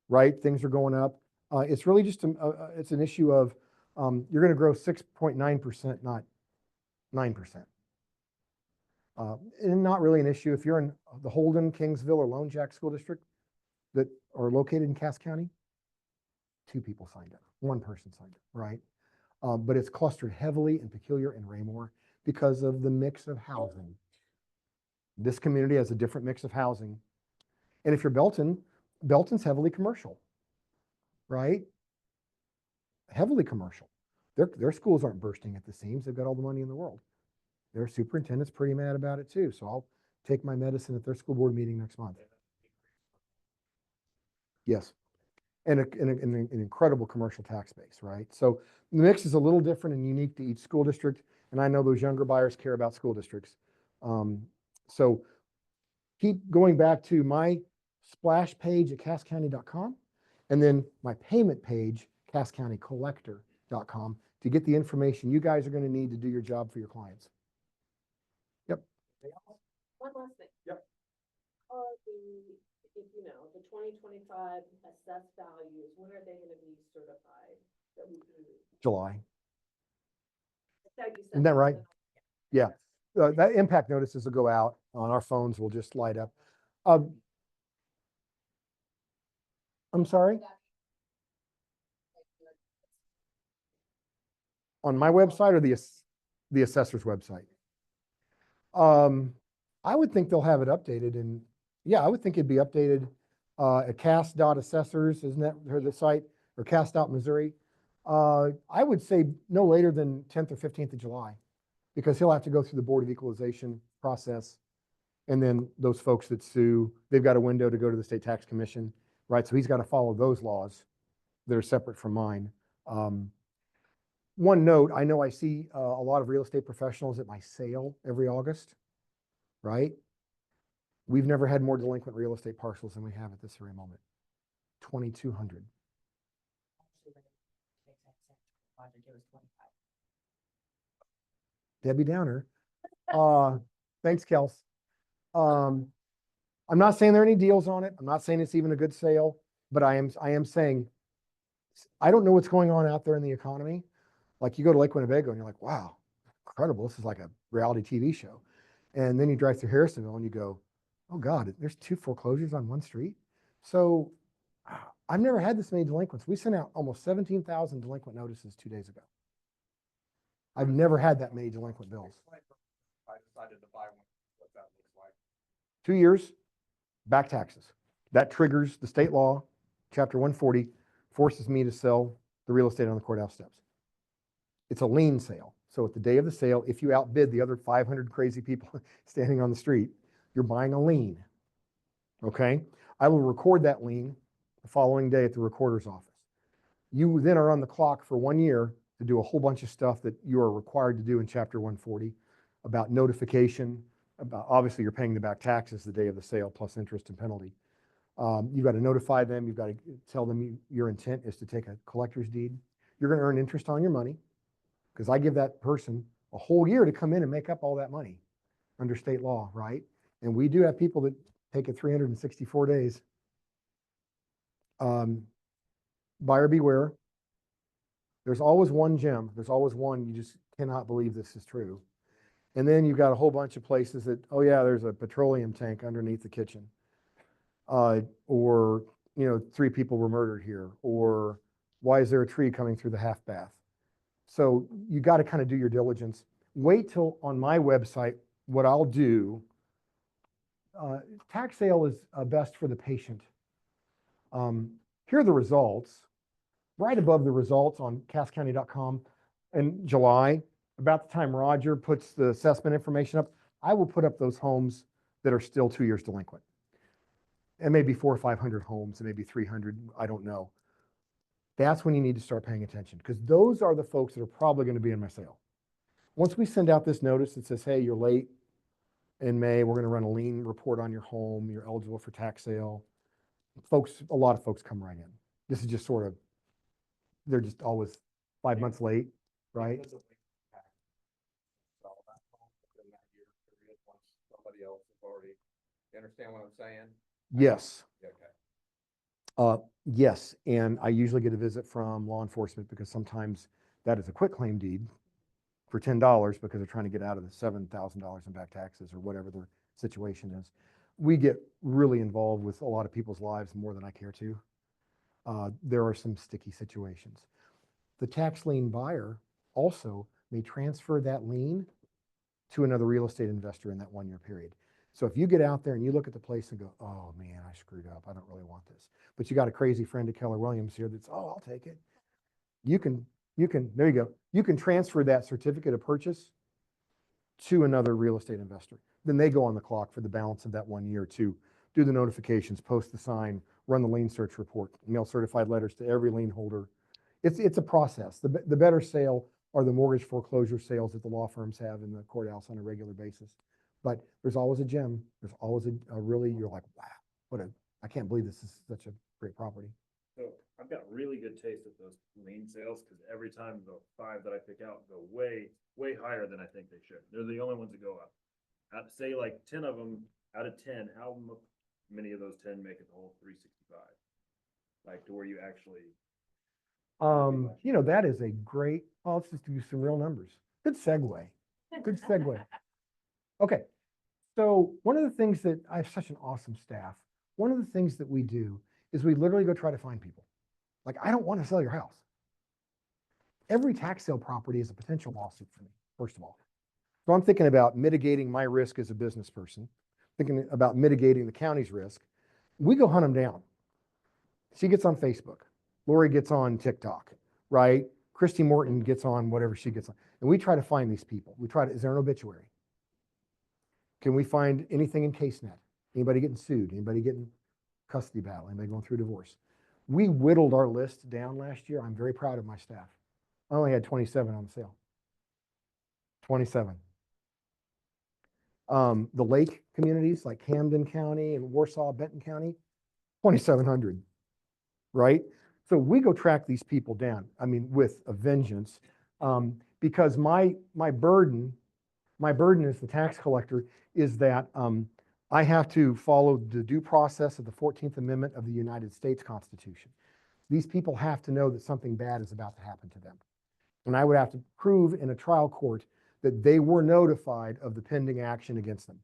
right? Things are going up. It's really just it's an issue of you're going to grow 6.9%, not 9%. And not really an issue if you're in the Holden, Kingsville, or Lone Jack School District that are located in Cass County. 2 people signed up, 1 person signed up, right? But it's clustered heavily in Peculiar and Raymore because of the mix of housing. This community has a different mix of housing. And if you're Belton, Belton's heavily commercial, right? Heavily commercial. Their schools aren't bursting at the seams. They've got all the money in the world. Their superintendent's pretty mad about it too. So I'll take my medicine at their school board meeting next month. Yes. And an incredible commercial tax base, right? So the mix is a little different and unique to each school district. And I know those younger buyers care about school districts. So keep going back to my splash page at casscounty.com and then my payment page, casscountycollector.com, to get the information you guys are going to need to do your job for your clients. Yep. One last thing. Yep. The 2025 assessed values, when are they gonna be certified? July. So you said Isn't that right? something- Yeah. That impact notices will go out on our phones. Will just light up. I'm sorry. On my website or the assessor's website? I would think they'll have it updated, and yeah, I would think it'd be updated at cass.assessors, isn't that the site, or cass.missouri? I would say no later than 10th or 15th of July, because he'll have to go through the Board of Equalization process. And then those folks that sue, they've got a window to go to the State Tax Commission, right? So he's got to follow those laws that are separate from mine. One note, I know I see a lot of real estate professionals at my sale every August, right? We've never had more delinquent real estate parcels than we have at this very moment. 2,200. Debbie Downer. Thanks, Kels. I'm not saying there are any deals on it. I'm not saying it's even a good sale, but I am saying I don't know what's going on out there in the economy. Like you go to Lake Winnebago and you're like, wow, incredible. This is like a reality TV show. And then you drive through Harrisonville and you go, oh God, there's 2 foreclosures on 1 street. So I've never had this many delinquents. We sent out almost 17,000 delinquent notices 2 days ago. I've never had that many delinquent bills. I decided to buy one, what that looks like. 2 years, back taxes. That triggers the state law, chapter 140, forces me to sell the real estate on the courthouse steps. It's a lien sale. So at the day of the sale, if you outbid the other 500 crazy people standing on the street, you're buying a lien. Okay? I will record that lien the following day at the recorder's office. You then are on the clock for 1 year to do a whole bunch of stuff that you are required to do in chapter 140 about notification, about obviously you're paying the back taxes the day of the sale plus interest and penalty. You've got to notify them. You've got to tell them your intent is to take a collector's deed. You're going to earn interest on your money because I give that person a whole year to come in and make up all that money under state law, right? And we do have people that take it 364 days. Buyer beware. There's always one gem. There's always one. You just cannot believe this is true. And then you've got a whole bunch of places that, oh yeah, there's a petroleum tank underneath the kitchen. Or, 3 people were murdered here. Or why is there a tree coming through the half bath? So you got to kind of do your diligence. Wait till on my website, what I'll do, tax sale is best for the patient. Here are the results. Right above the results on casscounty.com in July, about the time Roger puts the assessment information up, I will put up those homes that are still 2 years delinquent. And maybe 400 or 500 homes, and maybe 300, I don't know. That's when you need to start paying attention because those are the folks that are probably going to be in my sale. Once we send out this notice that says, hey, you're late in May, we're going to run a lien report on your home, you're eligible for tax sale. A lot of folks come right in. This is just sort of, they're just always 5 months late, right? Because of the tax, sell that home within that year period once somebody else has already, you understand what I'm saying? Yes. Okay. Yes, and I usually get a visit from law enforcement because sometimes that is a quitclaim deed for $10 because they're trying to get out of the $7,000 in back taxes or whatever their situation is. We get really involved with a lot of people's lives more than I care to. There are some sticky situations. The tax lien buyer also may transfer that lien to another real estate investor in that 1 year period. So if you get out there and you look at the place and go, oh man, I screwed up. I don't really want this. But you got a crazy friend of Keller Williams here that's, oh, I'll take it. You can, there you go. You can transfer that certificate of purchase to another real estate investor. Then they go on the clock for the balance of that 1 year to do the notifications, post the sign, run the lien search report, mail certified letters to every lien holder. It's a process. The better sale are the mortgage foreclosure sales that the law firms have in the courthouse on a regular basis. But there's always a gem. There's always a really, you're like, wow, I can't believe this is such a great property. So I've got really good taste with those lien sales because every time the 5 that I pick out go way, way higher than I think they should. They're the only ones that go up. Say like 10 of them out of 10, how many of those 10 make it the whole 365? Like to where you actually. That is a great, let's just do some real numbers. Good segue. Good segue. Okay. So one of the things that I have such an awesome staff, one of the things that we do is we literally go try to find people. Like, I don't want to sell your house. Every tax sale property is a potential lawsuit for me, first of all. So I'm thinking about mitigating my risk as a business person, thinking about mitigating the county's risk. We go hunt them down. She gets on Facebook. Lori gets on TikTok, right? Christy Morton gets on whatever she gets on. And we try to find these people. Is there an obituary? Can we find anything in CaseNet? Anybody getting sued? Anybody getting custody battle? Anybody going through divorce? We whittled our list down last year. I'm very proud of my staff. I only had 27 on the sale. 27. The lake communities like Camden County and Warsaw, Benton County, 2,700, right? So we go track these people down, with a vengeance, because my burden as the tax collector is that I have to follow the due process of the 14th Amendment of the United States Constitution. These people have to know that something bad is about to happen to them. And I would have to prove in a trial court that they were notified of the pending action against them.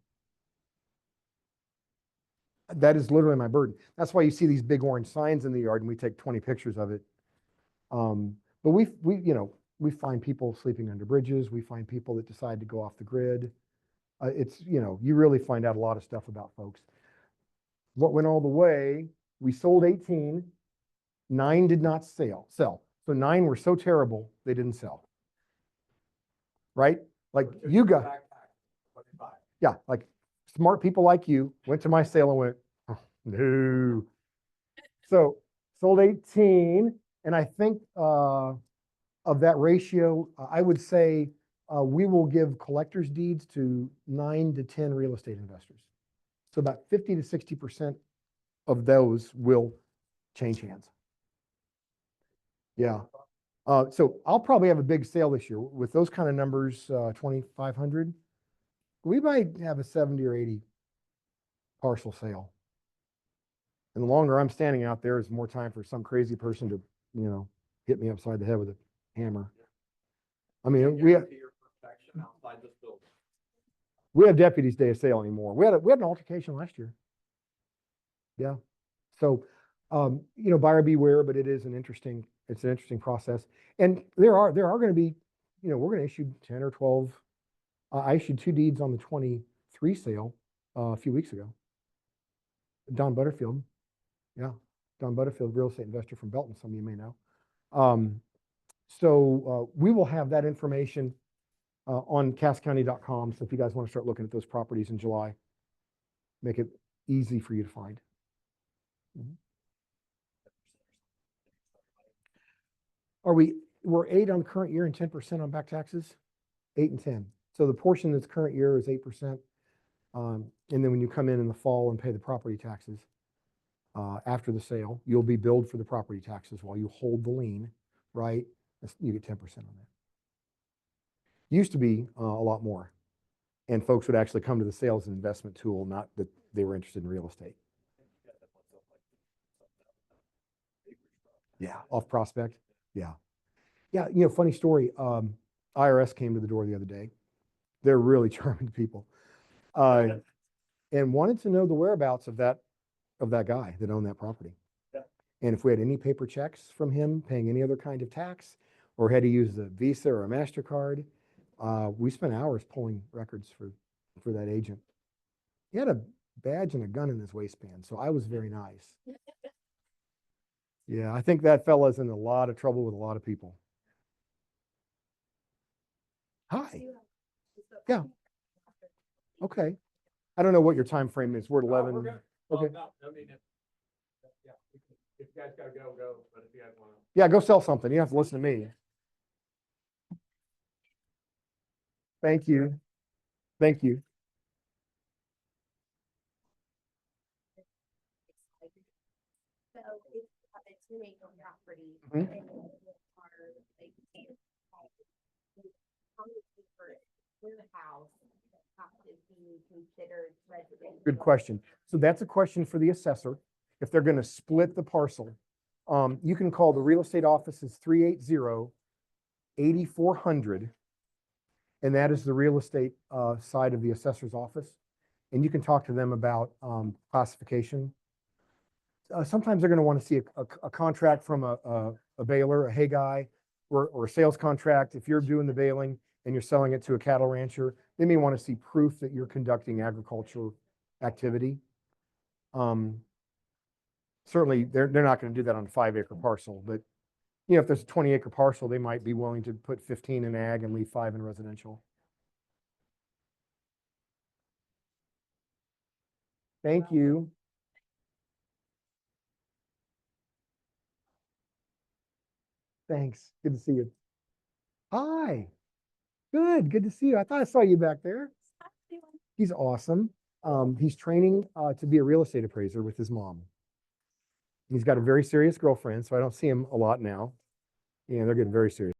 That is literally my burden. That's why you see these big orange signs in the yard and we take 20 pictures of it. But we find people sleeping under bridges. We find people that decide to go off the grid. You really find out a lot of stuff about folks. what went all the way, we sold 18, 9 did not sell. So 9 were so terrible, they didn't sell. Right? Like you got, yeah, like smart people like you went to my sale and went, "Oh, no." So sold 18, and I think of that ratio, I would say we will give collector's deeds to 9 to 10 real estate investors. So about 50 to 60% of those will change hands. Yeah. So I'll probably have a big sale this year with those kind of numbers, 2,500. We might have a 70 or 80 parcel sale. And the longer I'm standing out there, is more time for some crazy person to, hit me upside the head with a hammer. I mean, we have deputies day of sale anymore. We had an altercation last year. Yeah. So, buyer beware, but it's an interesting process. And there are going to be, we're going to issue 10 or 12. I issued 2 deeds on the 23 sale a few weeks ago. Don Butterfield. Yeah. Don Butterfield, real estate investor from Belton, some of you may know. So we will have that information on casscounty.com. So if you guys want to start looking at those properties in July, make it easy for you to find. We're 8 on the current year and 10% on back taxes, 8 and 10. So the portion that's current year is 8%. And then when you come in the fall and pay the property taxes after the sale, you'll be billed for the property taxes while you hold the lien, right? You get 10% on that. Used to be a lot more. And folks would actually come to the sale as an investment tool, not that they were interested in real estate. Yeah, off Prospect. Yeah. Yeah, funny story. IRS came to the door the other day. They're really charming people. And wanted to know the whereabouts of that guy that owned that property. Yeah. And if we had any paper checks from him paying any other kind of tax, or had to use a Visa or a MasterCard. We spent hours pulling records for that agent. He had a badge and a gun in his waistband, so I was very nice. Yeah, I think that fella's in a lot of trouble with a lot of people. Hi. Yeah. Okay. I don't know what your time frame is. We're at 11. We're good. Okay. Well, no, I mean, yeah, if you guys gotta go, but if you guys wanna. Yeah, go sell something. You don't have to listen to me. Thank you. Thank you. So it's a 2-acre property. Mhm. and are, like, how many acres in the house have to be considered residential? Good question. So that's a question for the assessor. If they're going to split the parcel, you can call the real estate offices 380-8400. And that is the real estate side of the assessor's office. And you can talk to them about classification. Sometimes they're going to want to see a contract from a baler, a hay guy, or a sales contract. If you're doing the baling and you're selling it to a cattle rancher, they may want to see proof that you're conducting agricultural activity. Certainly, they're not going to do that on a 5-acre parcel, but if there's a 20-acre parcel, they might be willing to put 15 in ag and leave 5 in residential. Thank you. Thanks. Good to see you. Hi. Good to see you. I thought I saw you back there. He's awesome. He's training to be a real estate appraiser with his mom. He's got a very serious girlfriend, so I don't see him a lot now. They're getting very serious.